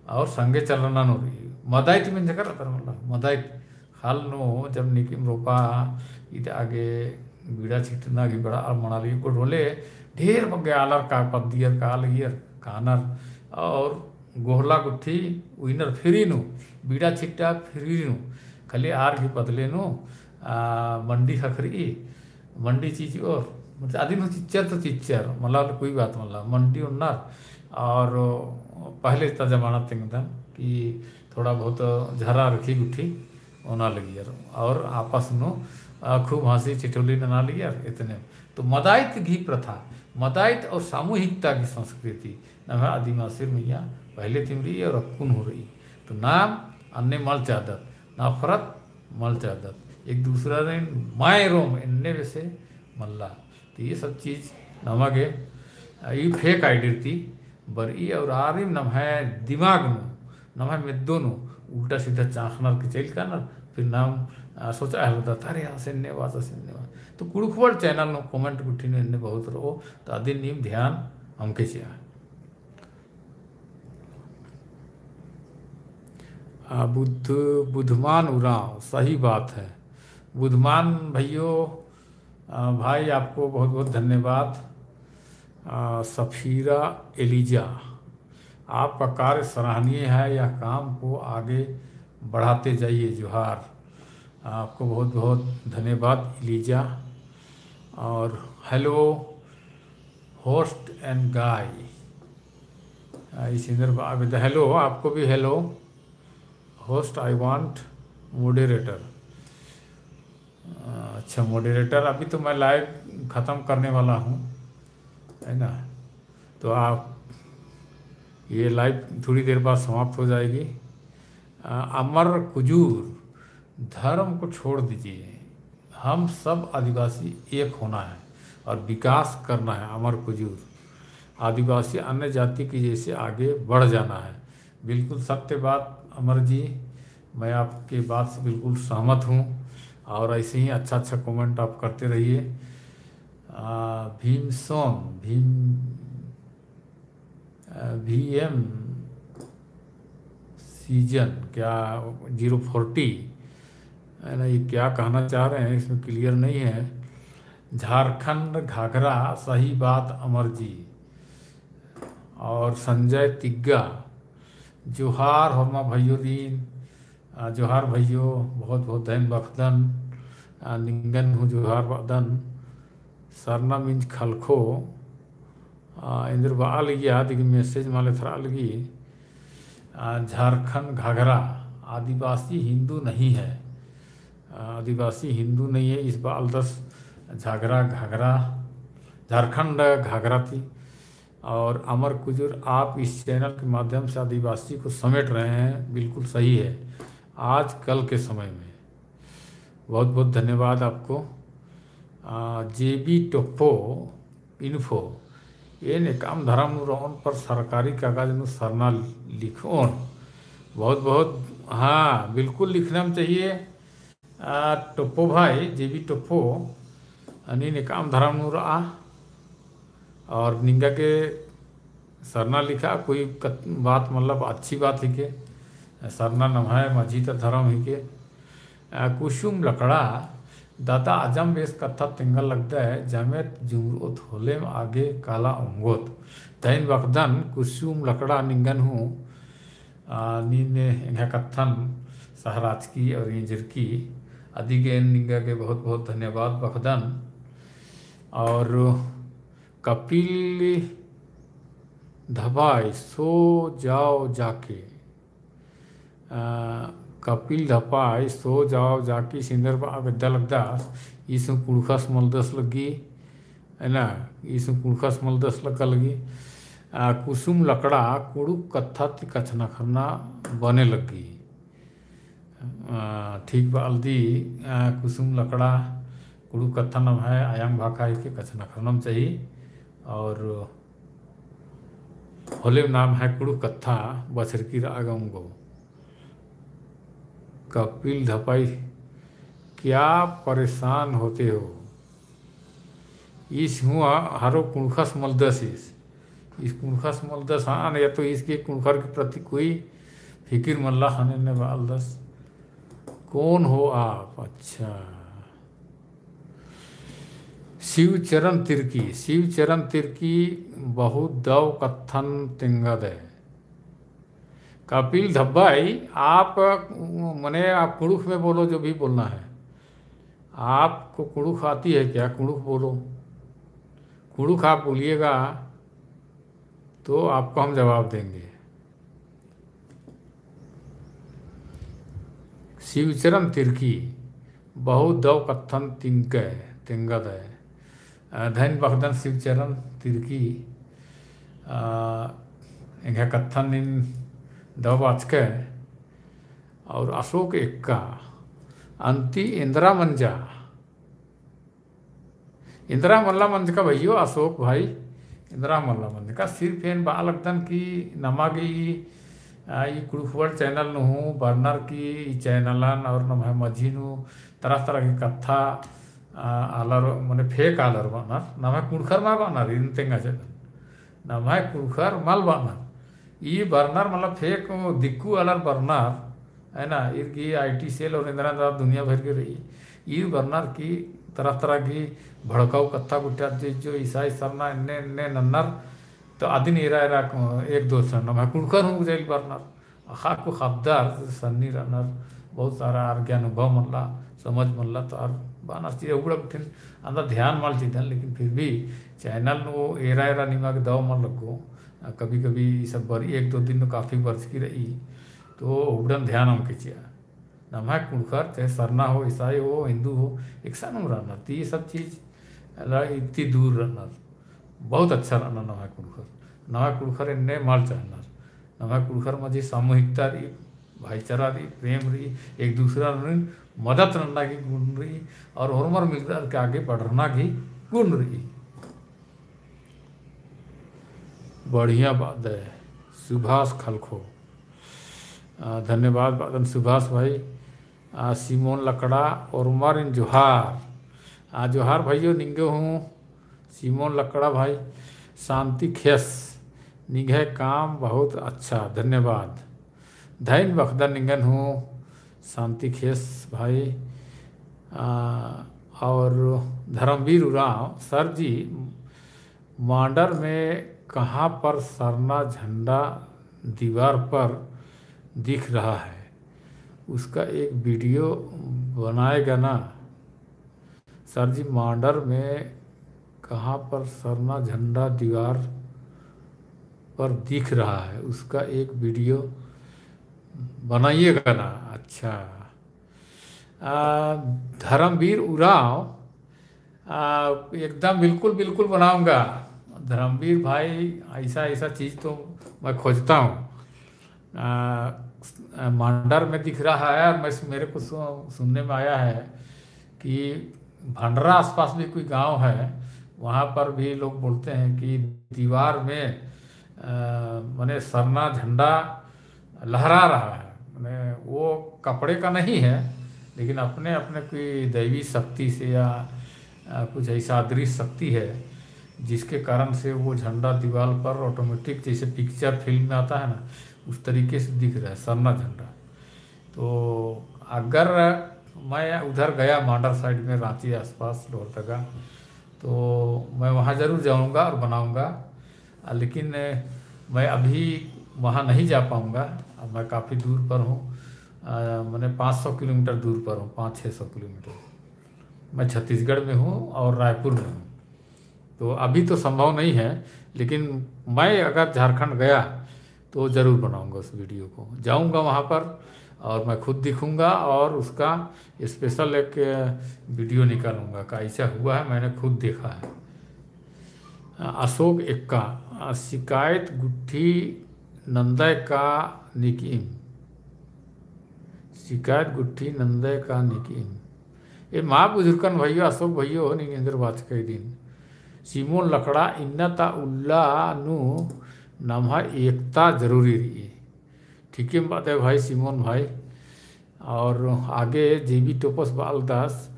और संगे चलना नो रही मदाइत में जगह तर मल्ला मदाइत हाल नो जब निकिम रोपा इधर आगे बीड़ा छिटना की बड़ा मना ली को ढोले ढेर बगे आलर का पदियर काल गियर कानर और गोहला गुट्ठी विनर फिरी नु बीड़ा छिट्टा फिरी नु खाली आर की पतले नु मंडी खखरी मंडी चीज और मतलब आदि तो चिच्चर मतलब कोई बात मतलब मंडी उन्नर और पहले इतना जमाना तिंगदन कि थोड़ा बहुत झरा रखी गुट्ठी होना लगी यार और आपस में खूब हंसी चिटोली बना ली यार इतने तो मदाइत घी प्रथा मदाइत और सामूहिकता की संस्कृति न आदिवासी मैया पहले तिमरी और अक्कुन हो रही तो नाम अन्य मल चादत नफरत मल चादत एक दूसरा ने माए रोम इन्ने वैसे मल्ला तो ये सब चीज़ नमक है ये फेक आईडी थी बरी और आरिम नम है दिमाग में नम है में दोनों उल्टा सीधा चाखना के चल का ना फिर नाम सोचा है बता अरे धन्यवाद तो कुड़ुखवड़ चैनल नो कमेंट गुट्ठी ने बहुत रहो तो आदि नीम ध्यान हमके चाहिए बुद्धमान उराव सही बात है बुद्धमान भैयो भाई आपको बहुत बहुत धन्यवाद। सफीरा एलिजा आपका कार्य सराहनीय है यह काम को आगे बढ़ाते जाइए जोहार आपको बहुत बहुत धन्यवाद एलिजा। और हेलो होस्ट एंड गाय इस इंद्र हेलो आपको भी hello host I want moderator अच्छा मॉडरेटर अभी तो मैं लाइव ख़त्म करने वाला हूँ है ना तो आप ये लाइव थोड़ी देर बाद समाप्त हो जाएगी। अमर कुजूर धर्म को छोड़ दीजिए हम सब आदिवासी एक होना है और विकास करना है। अमर कुजूर आदिवासी अन्य जाति की जैसे आगे बढ़ जाना है। बिल्कुल सत्य बात अमर जी मैं आपकी बात से बिल्कुल सहमत हूँ और ऐसे ही अच्छा अच्छा कमेंट आप करते रहिए। VM सीजन क्या 040 है ना ये क्या कहना चाह रहे हैं इसमें क्लियर नहीं है। झारखंड घाघरा सही बात अमर जी। और संजय तिग्गा जोहार हरमा भैयो दीन जोहार भैयो बहुत बहुत धन बखदन निंगन हूँ जोहार बादन सरना मिंज खलखो इंद्र बाल गया दिख मैसेज माले थरा लगी झारखंड घाघरा आदिवासी हिंदू नहीं है, आदिवासी हिंदू नहीं है। इस बाल दस झाघरा घाघरा झारखंड घाघरा थी। और अमर कुजूर आप इस चैनल के माध्यम से आदिवासी को समेट रहे हैं, बिल्कुल सही है आज कल के समय में। बहुत बहुत धन्यवाद आपको। जेबी टोप्पो इन्फो ये ने काम धर्म रोन पर सरकारी कागज में सरना लिखोन बहुत बहुत हाँ बिल्कुल लिखना चाहिए। टोप्पो भाई जेबी टोप्पो अनी ने काम धर्म रहा और निंगा के सरना लिखा कोई बात मतलब अच्छी बात ही के सरना नमहाय मजी तो धर्म ही के कुसुम लकड़ा दादा आजम बेस कथा तिंगल लगता है जमेत जुमरोत होले में आगे काला उंगोत तैन वक्दन कुसुम लकड़ा निंगन हूँ नीने इन्हें कथन सहराज की और इंजर की अधिके निंगा के बहुत बहुत धन्यवाद वक्दन। और कपिल धपाई सो जाओ जाके कपिल धपाई सो जाओ जाकी सिंदर विद्या लगदा इसमें कुड़खस मलदस लगी है ना, इसमें कुड़खस मलदस लगा लगी। कुसुम लकड़ा कुड़ुक कथा कछना खरना बने लगी। ठीक बाल्दी कुसुम लकड़ा कुड़ुक कथा नम है आयांग भाखा के कछना खरनम चाहिए। और होले नाम है कुड़ुक कथा बछर की रागंगो। कपिल धपाई क्या परेशान होते हो इस हुआ हरो कुणखस मलदस इस कुणखस मलदस हाँ या तो इसके कुणखर के प्रति कोई फिक्र मल्ला खाने ने बालदस कौन हो आप। अच्छा शिवचरण तिर्की बहुत दव कथन तिंगद है। कपिल धब्बाई आप मने आप कुड़ुख में बोलो जो भी बोलना है। आपको कुड़ुख आती है क्या? कुड़ुख बोलो, कुड़ुख आप बोलिएगा तो आपको हम जवाब देंगे। शिवचरण तिर्की बहुत दव कथन तिंगद है। धन बखदन शिवचरण तिर्की इनका कथन इन दवाचके और अशोक एक्का अंति इंदिरा मंजा इंदिरा मल्ला मंज का भैयो अशोक भाई इंदिरा मल्ला मंज का सिर्फ एन बालकदन की नमागी ये कुड़ुखवड़ चैनल नु हूँ बर्नर की चैनलन और नम मझी नु तरह तरह की कथा आलर मने फेक आलर बनर नम कुड़खर मा बनर इन तेंगा चैनल नम कुड़खर मल बनर ये बर्नर मतलब फेक दिक्कू अलर बर्नर है ना। इनकी आईटी सेल और इंदिरा दुनिया भर के रही ये बर्नर की तरह तरह की भड़काऊ कथा गुट्टा जो ईसाई सरना इन्ने इन्ने नन्नर तो आदि एरा एरा एक दो सन मैं कुड़कर हूँ जेल बर्नर खा को खबदार सन्नी रनर बहुत सारा आर के अनुभव मल्ला समझ मल्ला तो आर बानर चीज उगड़ा उठिन अंदर ध्यान माल चीजन लेकिन फिर भी चैनल वो एरा एरा निमा के दव मन लगो कभी कभी सब बड़ी एक दो दिन काफ़ी वर्ष की रही तो उड़न ध्यान हम खींचिया नम है कुड़खर चाहे सरना हो ईसाई हो हिंदू हो एक सानम रहना तो ये सब चीज़ इतनी दूर रहना बहुत अच्छा रहना नम है कुड़खर इन्ने माल चाहना नम है कुड़खर मजी सामूहिकता रही भाईचारा रही प्रेम रही एक दूसरा मदद करना की गुण रही और हरमर मिलकर के आगे बढ़ना की गुण रही। बढ़िया बात है सुभाष खलखो धन्यवाद बादन सुभाष भाई। सिमोन लकड़ा और उमर जोहार जोहार भाइयों निंगे हूँ सिमोन लकड़ा भाई। शांति खेस निगे काम बहुत अच्छा धन्यवाद। धैन बखदा निंगन हूँ शांति खेस भाई। और धर्मवीर उराव सर जी मांडर में कहाँ पर सरना झंडा दीवार पर दिख रहा है उसका एक वीडियो बनाएगा ना। सर जी मांडर में कहाँ पर सरना झंडा दीवार पर दिख रहा है, उसका एक वीडियो बनाइएगा ना। अच्छा, धर्मवीर उरांव, एकदम बिल्कुल बिल्कुल बनाऊंगा धर्मवीर भाई। ऐसा ऐसा चीज़ तो मैं खोजता हूँ। मांडर में दिख रहा है, और मैं मेरे को सुनने में आया है कि भंडरा आसपास भी कोई गांव है, वहाँ पर भी लोग बोलते हैं कि दीवार में माने सरना झंडा लहरा रहा है। माने वो कपड़े का नहीं है, लेकिन अपने अपने कोई दैवी शक्ति से या कुछ ऐसा अदृश्य शक्ति है जिसके कारण से वो झंडा दीवार पर ऑटोमेटिक, जैसे पिक्चर फिल्म में आता है ना, उस तरीके से दिख रहा है सरना झंडा। तो अगर मैं उधर गया मांडर साइड में, रांची आसपास लोहरदगा, तो मैं वहाँ ज़रूर जाऊँगा और बनाऊँगा। लेकिन मैं अभी वहाँ नहीं जा पाऊँगा, अब मैं काफ़ी दूर पर हूँ। मैंने 500 किलोमीटर दूर पर हूँ, 500-600 किलोमीटर। मैं छत्तीसगढ़ में हूँ और रायपुर में हूँ, तो अभी तो संभव नहीं है। लेकिन मैं अगर झारखंड गया तो ज़रूर बनाऊंगा उस वीडियो को, जाऊंगा वहाँ पर और मैं खुद दिखूंगा और उसका स्पेशल एक वीडियो निकालूंगा का ऐसा हुआ है, मैंने खुद देखा है। अशोक एक्का, शिकायत गुट्ठी नंदय का निकीम, शिकायत गुट्ठी नंदय का निकीम। ये माँ बुजुर्गन भैया अशोक भैया हो निगेंद्र वाजपेयी दिन सीमोन लकड़ा इन्नता उल्ला नु नम्हा एकता जरूरी रही। ठीक है बात है भाई सीमोन भाई। और आगे जेबी टोपस बालदास,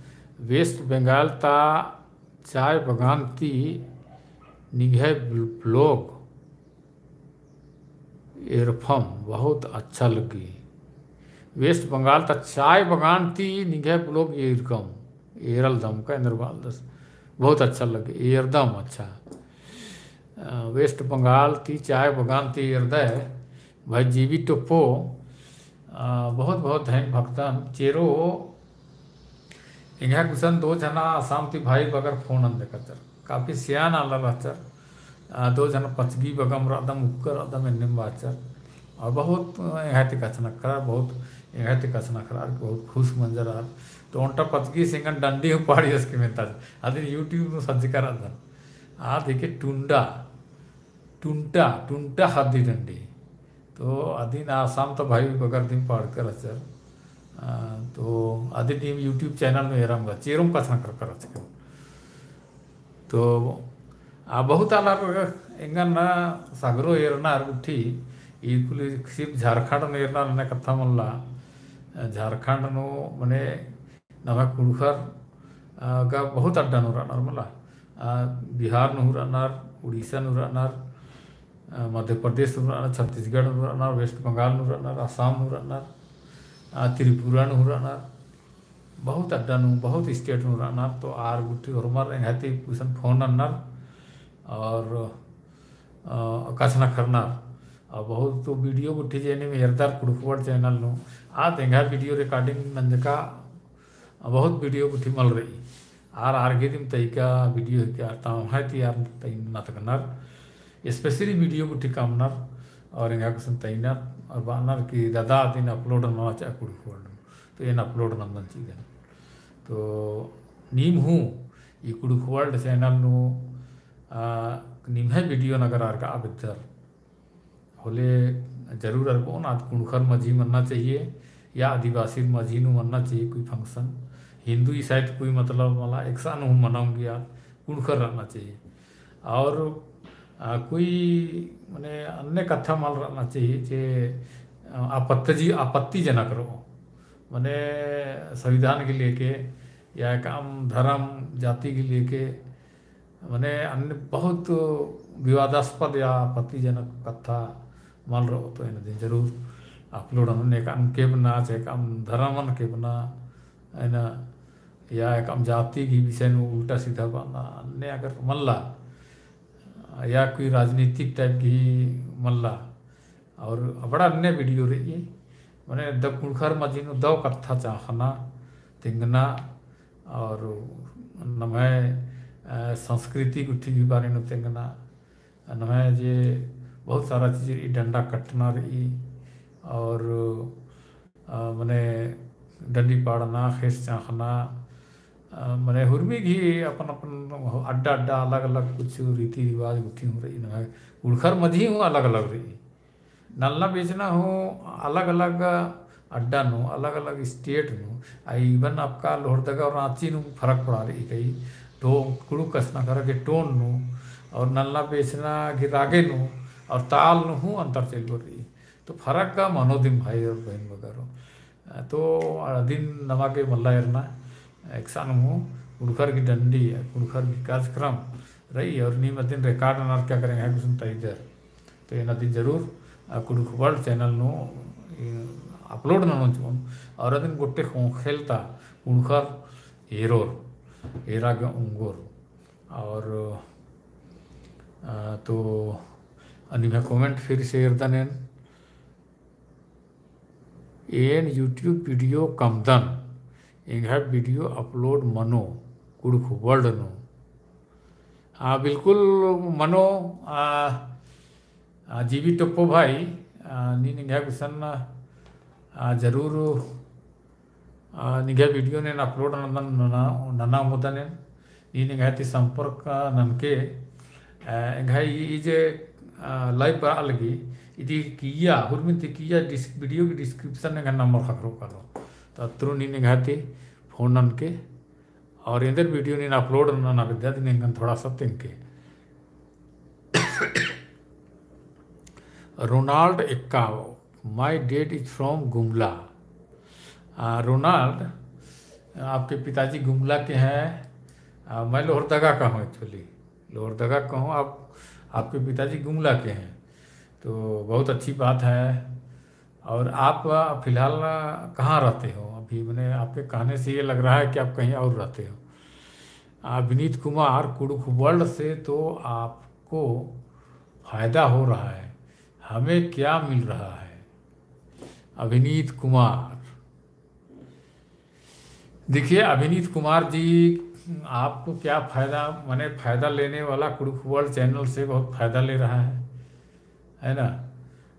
वेस्ट बंगाल ता चाय बगान ती निगह ब्लॉग एरफम बहुत अच्छा लगी। वेस्ट बंगाल ता चाय बगान ती निगह ब्लॉग एरकम एरल दम का इंद्र बालदास बहुत अच्छा लगे, एकदम अच्छा। वेस्ट बंगाल ती चाय बगान ती हृदय भाई जीवी टोपो बहुत बहुत धैन भक्तन चेरो इंगा कुसन 2 जना आसाम ती भाई बगर फोन अंदे कचर काफ़ी सियान आला रहचर। 2 जना पचगी बगम रदम उक्कर रदम एन्निम बाचर और बहुत यहाँ कचना खरा, बहुत यहाँ कचना खरा, बहुत खुश मंजर आ। तो उन्टा पचगी सिंगन डंडी पाड़ी उसके में तज अदी यूट्यूब में सज्ज करा था आ देखे टुंडा टुंटा टुंटा हद्दी डंडी। तो अधीन आसाम तो भाई बगर दिन पढ़ कर अचर। तो अधीन यूट्यूब चैनल में एरंगा चेरुम कथना कर कर अचर। तो बहुत आला इंगन सागरो एरनार उठी इकुली सिर्फ झारखंड में एरनार ने कथा मल्ला झारखंड नो मने नवा कुड़खर का बहुत अड्डा नुरानार मला बिहार नुरानार, उड़ीसा नुरानार, मध्य प्रदेश नुरानार, छत्तीसगढ़ नुरानार, वेस्ट बंगाल नुरानार, आसाम नुरानार, त्रिपुरा नुरानार, बहुत अड्डा नु बहुत स्टेट नुरानार। तो आर गुट्टी हरमार एंगाती कुशन फोन अन्नार और कचना करनार और बहुत तो वीडियो गुट्ठी जेने में हरदार कुड़खवर चैनल नु आ तेंगा वीडियो रिकॉर्डिंग नंदका बहुत वीडियो गुट्ठी मल रही आर के दिन तई का वीडियो क्या है ती यार तई नातकनर स्पेशली वीडियो गुट्ठी कामनर और इंगा कुसन तईनर और बानर की दादा दिन अपलोड ना चाहे कुड़खवर तो ये अपलोड नंदन चीज। तो नीम हूँ ये कुड़खवर चैनल नु नीम है वीडियो नगर आर का अबितर होले जरूर अर कौन आज कुड़खर मझी मनना चाहिए या आदिवासी मझी नु मनना चाहिए कोई फंक्शन। हिंदू ईसाई कोई मतलब मला एक साथ हूँ मनाऊंगी यार कुड़खर रहना चाहिए। और कोई मैंने अन्य कथा माल रहना चाहिए जे आपत्तिजनक रहो मैंने संविधान के लेके या काम धर्म जाति के लेके मैंने अन्य बहुत विवादास्पद या आपत्तिजनक कथा मान रहो तो इन दिन जरूर अपलोड एक के बना चाहे काम धर्मन के बना है ना या एक जाति की विषय में उल्टा सीधा बना अन्य अगर मल्ला या कोई राजनीतिक टाइप की मल्ला और बड़ा अन्य वीडियो रही मैंने द कुड़खर मजीनो दो कथा चाहना तिंगना और नमः संस्कृति गुठी भी बारे में तेंगना नमः जे बहुत सारा चीज़ ई डंडा कटना रही और मने डंडी पाड़ना खेस चाखना मने हुरमी घी अपन अपन अड्डा अड्डा अलग अलग कुछ रीति रिवाज गुठी हो रही नमः उड़खर मधी हूँ अलग अलग रही नल्ला बेचना हो अलग अलग अड्डा नु अलग अलग स्टेट नु इवन आपका लोहरदगा और रांची नु फर्क पड़ा रही कई तो कुड़ू कसना कर के टोन नु और नल्ला बेचना कि रागे नु और ताल नु हूँ अंतर चल रही तो फर्क का मनोदिम भाई और बहन वगैरह तो दिन नमा के मल्ला एरना एक सान हूँ कुड़खर की डंडी कुड़खर की कार्यक्रम रही और नी दिन रिकॉर्ड ना क्या करेंगे कुछ इधर तो ये नदी जरूर कुड़ुख वर्ल्ड चैनल नु अपलोड ना चुन और अदिन गोटे खेलता कुड़खर हेरोर हेरा के उंगोर और तो अनिभा कमेंट फिर शेयर दनेन एन यूट्यूब वीडियो कमदन इंघा वीडियो अपलोड मनो कुड़ुख वर्ल्ड नो हाँ बिल्कुल मनो जीवी टप्पो भाई नी निघा कुसन जरूर निघा वीडियो ने अपलोड नना मुदने नी निघा ती संपर्क ननके इंघा ये लाइव पर अलगी इदी किया हुरमिन ती किया वीडियो की डिस्क्रिप्शन ने नंबर खकरो करो तो अत्रो नी निघा ती फोन ननके और इंदर वीडियो ने अपलोड ना विद्या दिन थोड़ा सा तिनके Ronald Ekka my date is from Gumla Ronald आपके पिताजी गुमला के हैं मैं लोहरदगा का हूँ एक्चुअली लोहरदगा का हूँ आपके पिताजी गुमला के हैं तो बहुत अच्छी बात है और आप फिलहाल कहाँ रहते हो अभी मैंने आपके कहने से ये लग रहा है कि आप कहीं और रहते हो विनीत कुमार कुड़ुख वर्ल्ड से तो आपको फायदा हो रहा है हमें क्या मिल रहा है अभिनीत कुमार देखिए अभिनीत कुमार जी आपको क्या फायदा मैंने फायदा लेने वाला कुड़ुख वर्ल्ड चैनल से बहुत फायदा ले रहा है ना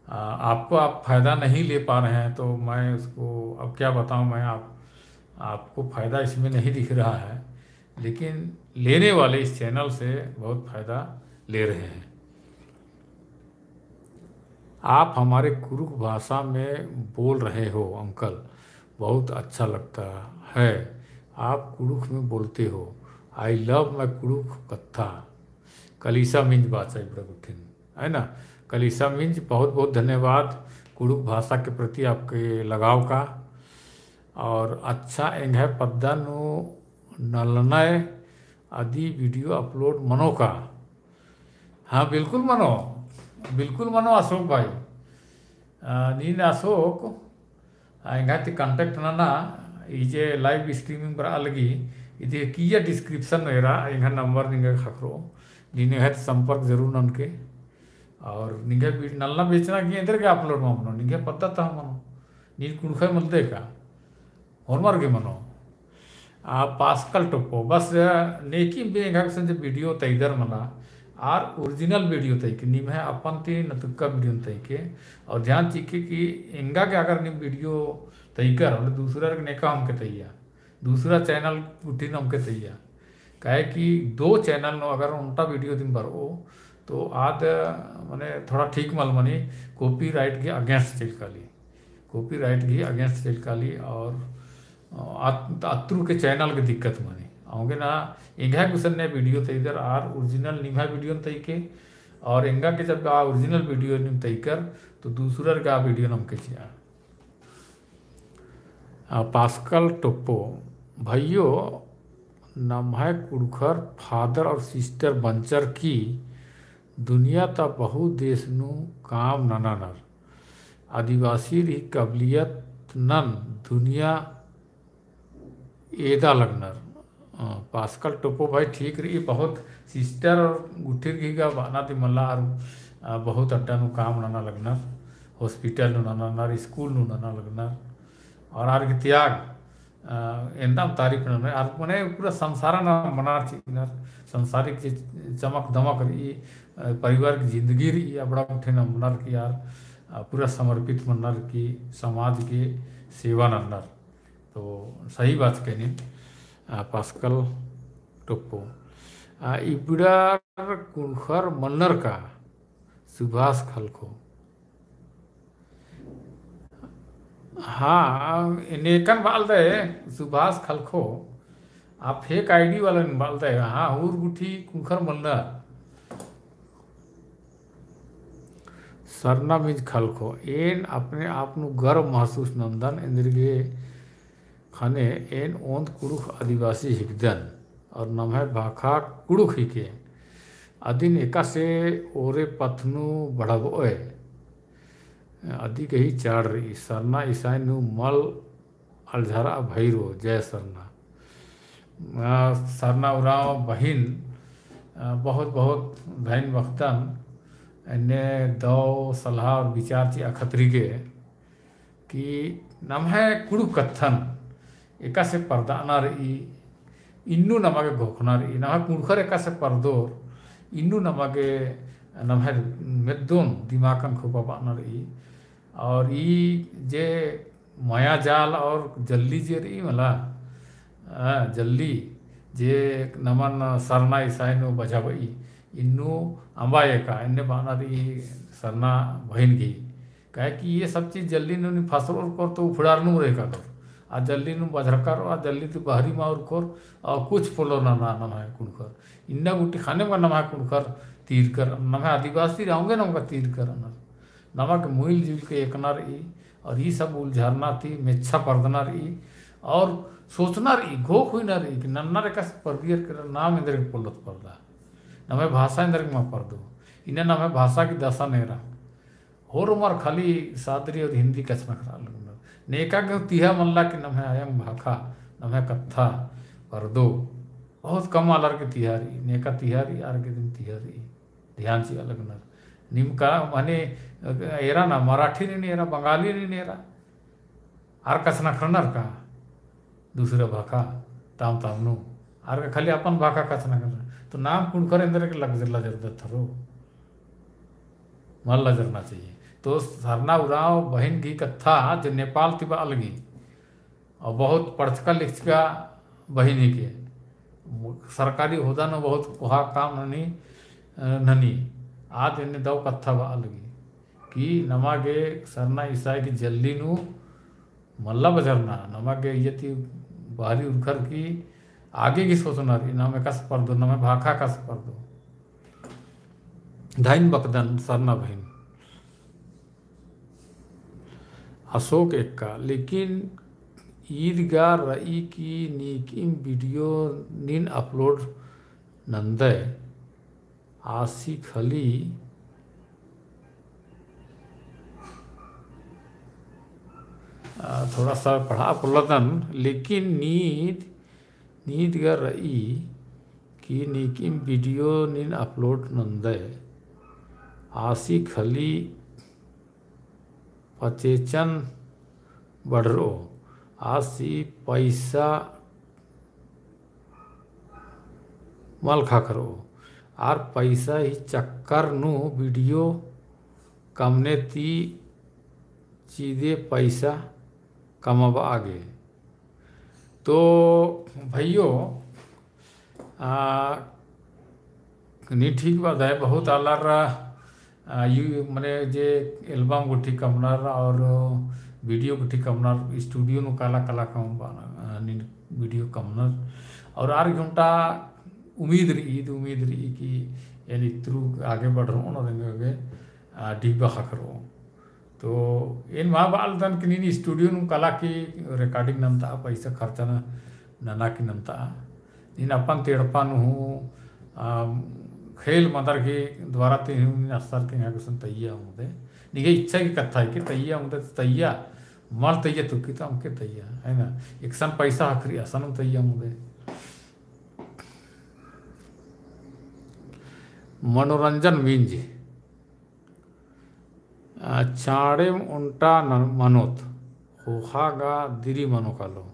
आपको आप फायदा नहीं ले पा रहे हैं तो मैं उसको अब क्या बताऊं मैं आपको फायदा इसमें नहीं दिख रहा है लेकिन लेने वाले इस चैनल से बहुत फायदा ले रहे हैं आप हमारे कुरुख भाषा में बोल रहे हो अंकल बहुत अच्छा लगता है आप कुरुख में बोलते हो आई लव माई कुरुख कथा कलीसा मिंज बाचाई प्रगुठिन है ना कलीसा मिंज बहुत बहुत धन्यवाद कुरुख भाषा के प्रति आपके लगाव का और अच्छा एंग पद्दा नु नलनय आदि वीडियो अपलोड मनो का हाँ बिल्कुल मनो अशोक भाई नीन अशोक इंगाती कांटेक्ट ना इजे लाइव स्ट्रीमिंग पर अलगी इधे किया डिस्क्रिप्शन मेरा इंगा नंबर निंगे खकरो नीने है संपर्क जरूर ननके और निंगे नल्ला बेचना कि इधर के अपलोड मनो निंगे पता था मनो नीन कुणखै मलते का होनमार के मनो पास्कल टोपो बस नेकी बेंगा संजे वीडियो तैदर मला आर ओरिजिनल वीडियो तय के निम है अपन ती नतुक्का वीडियो तय के और ध्यान चीखे कि इंगा के अगर निम वीडियो तय कर और दूसरा नेका हमके तैया दूसरा चैनल उठी हमके तैया कहे कि दो चैनल नो अगर उनका वीडियो दिन भर हो तो आद मैंने थोड़ा ठीक मल मनी कॉपीराइट के अगेंस्ट चिलकाली कॉपीराइट की अगेंस्ट चिलकाली और अत्रु के चैनल की दिक्कत मनी आओगे ना इंगा कुशन ने वीडियो तय कर आर ओरिजिनल निम्हा वीडियो तय के और इंगा के जब ओरिजिनल वीडियो निम तय कर तो दूसरा का वीडियो नमके चिया पास्कल टोप्पो भाइयों नम्हा कुड़खर फादर और सिस्टर बंचर की दुनिया ता बहु देश नु काम ननानर आदिवासी री कबलियत नन दुनिया एदा लगनर पास्कल टोपो भाई ठीक रही बहुत सिस्टर और गुठिर की का बाना ती मल्ला और बहुत अड्डा नु काम नाना लगनर हॉस्पिटल नु नाना स्कूल नु नाना लगनर और आर के त्याग एकदम तारीफ न मैंने पूरा संसार न मनार चिनार संसारिक जे चमक दमक रही परिवार की जिंदगी रही बड़ा उठे न मनार की यार पूरा समर्पित मनार की समाज के सेवा नन्नर। तो सही बात कहनी पास्कल टोप्पो इबड़ा कुणखर मन्नर का सुभाष खलखो। हाँ नेकन बालदे सुभाष खलखो आप फेक आईडी वाला बालदे हाँ हुर गुठी कुणखर मन्नर सरना मीज खलखो एन अपने आप नु गर्व महसूस नंदन इंद्रगे खाने एन ओंद कुड़ुख आदिवासी हिकदन और नमह भाखा कुड़ुख हिके अदिन एका से ओरे पथनु बढ़बोए अदी कही चाड़ रही सरना ईसाई नु मल अलझरा भैरो जय सरना सरना उराव बहिन बहुत बहुत बहन वक्तन ने दो सलाह और विचार ची अखतरी के कि नमहे कुड़ु कत्थन एका से पर्दाना रही इन्नु नमागे घोखना रही नमः कुड़खर एका से पर्दोर इन्नु नमागे नमहे मेदोन दिमाकन खोपा पाना रही और जे माया जाल और जल्दी जे रही मला जल्दी जे नमन सरना ईसाई नो बजाबई इन्नु अंबाए का इन्ने बाना रही सरना बहन की कहे कि ये सब चीज़ जल्दी नु फसल कर तो उफड़ार नु रहे का कर आ जल्दी नु बजरकर आ जल्दी तो बाहरी मार कर और कुछ पोलो ना ना नमः कुणखर इन्ना गुटी खाने में नमः कुणखर तीर कर नमः आदिवासी रहोगे ना उनका तीर कर नमक मुइल जुल के एकना रही और ये सब उलझाना थी मेच्छा पर्दना रही और सोचना रही घोख हुई ना रही कि नन्ना रेखा से परदियर कर नाम इंद्र के पोलत पर्दा नमे भाषा इंद्र के पढ़ दो इन्हें नमे भाषा की दशा नहीं रहा और उमर खाली सादरी और हिंदी कचना करा लगना नेका के तिहा मल्ला के नमे आयम भाखा नमे कत्था पर दो बहुत कम आलर के तिहारी नेका तिहारी आर के दिन तिहारी ध्यान से अलग न निमका माने एरा ना मराठी नहीं एरा बंगाली नहीं एरा आर कचना खरनर का दूसरा भाखा ताम तामनु आर का खाली अपन भाखा कचना करना तो नाम कुणखर इंद्र के लजर थरो मल लजरना चाहिए। तो सरना उराव बहन की कथा जो नेपाल थी अलगी और बहुत पढ़का लिखका बहनी के सरकारी होदा न बहुत वहा काम ननी आज इन्हें दो कथा अलगी कि नमागे सरना ईसाई की जल्दी नु मल्ला बजरना नमागे ये थी बाहरी उखर की आगे की सोचना रही ना मैं कस पर दो ना मैं भाखा कस पर दो धाइन बकदन सरना बहन अशोक एक का लेकिन ईदगाह रई की नीकिम वीडियो निन अपलोड नंदे आसी खली थोड़ा सा पढ़ा पुलतन लेकिन नींद गर रही कि नीकिम वीडियो निन अपलोड नंदे आसी खली पचेचन बढ़ो आसी पैसा मल खा करो आर पैसा ही चक्कर नु वीडियो कमने ती चीज़े पैसा कमाबा आगे। तो भाइयों नहीं ठीक बात है बहुत आलार यू मैंने जे एल्बम गुठी कमनार और वीडियो गुठी कमनार स्टूडियो नु काला काला कम वीडियो कमनार और आर घंटा उम्मीद रही कि यानी थ्रू आगे बढ़ रहा हूँ ना डिब्बा करो तो इन वहाँ बाल दन कि नहीं स्टूडियो नु कला की रिकॉर्डिंग नमता पैसा खर्चा ना की नमता इन अपन तेड़पा खेल मदर के द्वारा असर के यहाँ कुछ तैया मुदे निगे इच्छा की कथा है कि तैया मुदे तैया मर तैया तुकी तो हमके तैया है ना एक सन पैसा आखिरी असन तैया मुदे मनोरंजन मींज चाड़े उल्टा मनोत होहागा दिरी मनोकालो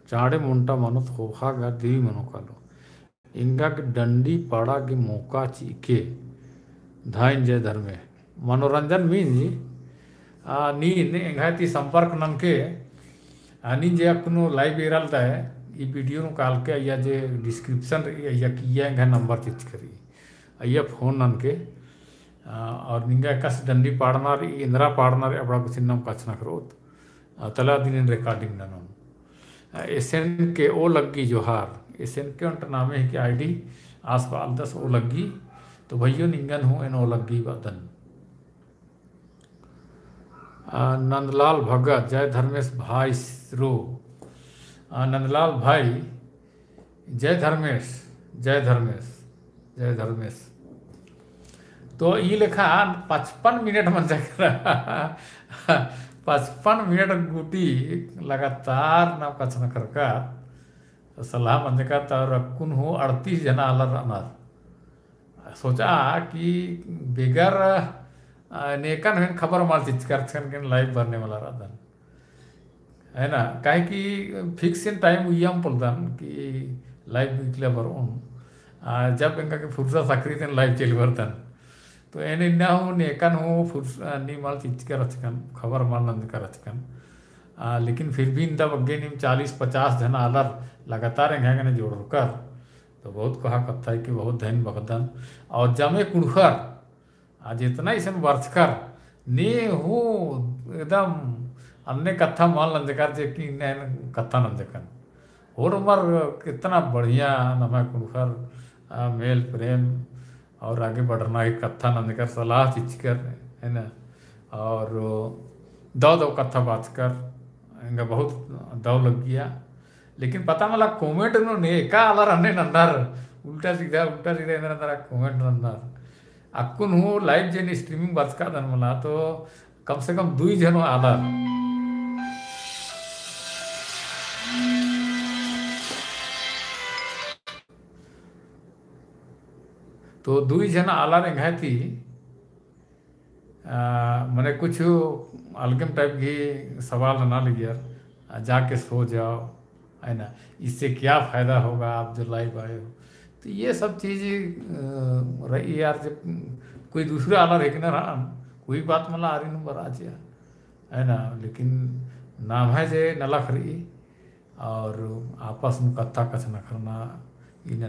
चाड़े मुंटा मनोत होखागा देवी मनोकालो इंगा के डंडी पाड़ा के मौका चीके धाइन जय धर्मे मनोरंजन मीन जी नीन एंगाती संपर्क ननके नीन जे अपनो लाइव इरलता है ई वीडियो काल के या जे डिस्क्रिप्शन या किया इंगा नंबर चिच करी अय्या फोन ननके और निंगा कस डंडी पाड़नार इंद्रा पाड़नार अपना कुछ नाम कचना करोत तला दिन रिकॉर्डिंग ननों एसएन के ओ लग्गी जोहार एसएन के उनका नाम है कि आईडी आसपाल 10 ओ लग्गी तो भैया निंगन हो इन ओ लग्गी बदन नंदलाल भगत जय धर्मेश भाई रो नंदलाल भाई जय धर्मेश जय धर्मेश जय धर्मेश तो ये लिखा 55 मिनट मन जाकर 55 मिनट गुटी लगातार ना कचना करका सलाह मंद का तर कुन हो 38 जना अलर अनार सोचा कि बेगर नेकन है खबर मार चीज कर लाइव भरने वाला रहता है ना काहे कि फिक्स टाइम यम पलदन कि लाइव निकले बर जब इनका के फुर्सत सकरी तेन लाइव चल बरतन तो एने ना हो नेकन हो नी माल चीज कर रचकन खबर माल नंद कर रचकन लेकिन फिर भी इन तब अगे निम 40-50 जना अलर लगातार एंगे जोड़ कर तो बहुत कहा कथा है कि बहुत धन भगदन और जमे कुड़खर जितना इसे वर्ष कर ने हो एकदम अन्य कथा माल नंदकर जे कि कथा नंदकन और उमर कितना बढ़िया नमा कुड़खर मेल प्रेम और आगे बढ़ना ही कथा नंदकर सलाह चीज कर है ना और दो कथा बात कर इनका बहुत दौ लग गया लेकिन पता मला कमेंट उन्होंने एका आला रहने नंदर उल्टा सीधा नंदर कमेंट नंदर अक्कुन हो लाइव जेन स्ट्रीमिंग बात का दन मला तो कम से कम 2 जनो आला तो 2 जना आला रेंगाती मैंने कुछ अलगम टाइप की सवाल ना लिया जाके सो जाओ है ना इससे क्या फ़ायदा होगा आप जो लाइव आए हो तो ये सब चीज़ रही यार जब कोई दूसरा आला रह ना रहा कोई बात मतलब आ रही नंबर आ जाए है ना लेकिन नाम है जे नला खरी और आपस में कथा कथना करना इन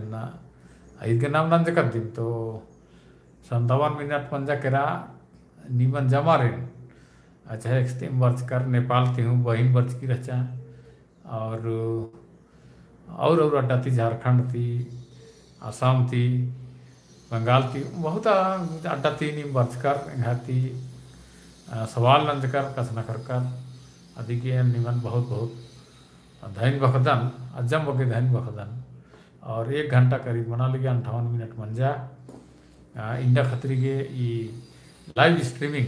इसके नाम नंद कर दिन तो 57 मिनट पंजा केरा नीमन जमा रेन अच्छा एक्सट्रीम वर्च कर नेपाल की हूँ बहिन वर्च की रचा और अड्डा थी झारखंड थी आसाम थी बंगाल थी बहुत अड्डा थी नीम वर्च कर घाती सवाल नंद कर कसना कर अधिक निमन बहुत बहुत धैन बखदन अजम बगे धैन बखदन और 1 घंटा करीब बना लिया 58 मिनट बन जा इंडिया खतरी के लाइव स्ट्रीमिंग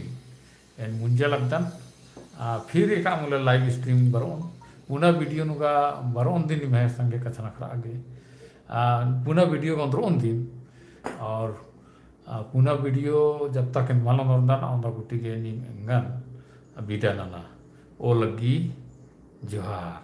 एंड मुंजा लगतन फिर एक मुला लाइव स्ट्रीमिंग बरोन पुनः वीडियो नुगा बरोन दिन में संगे कथना खरा आगे पुनः वीडियो कंद्रोन दिन और पुनः वीडियो जब तक मालूम नंदन औंदा गुटी के नीम एंगन बीटा नला ओ लगी जोहार।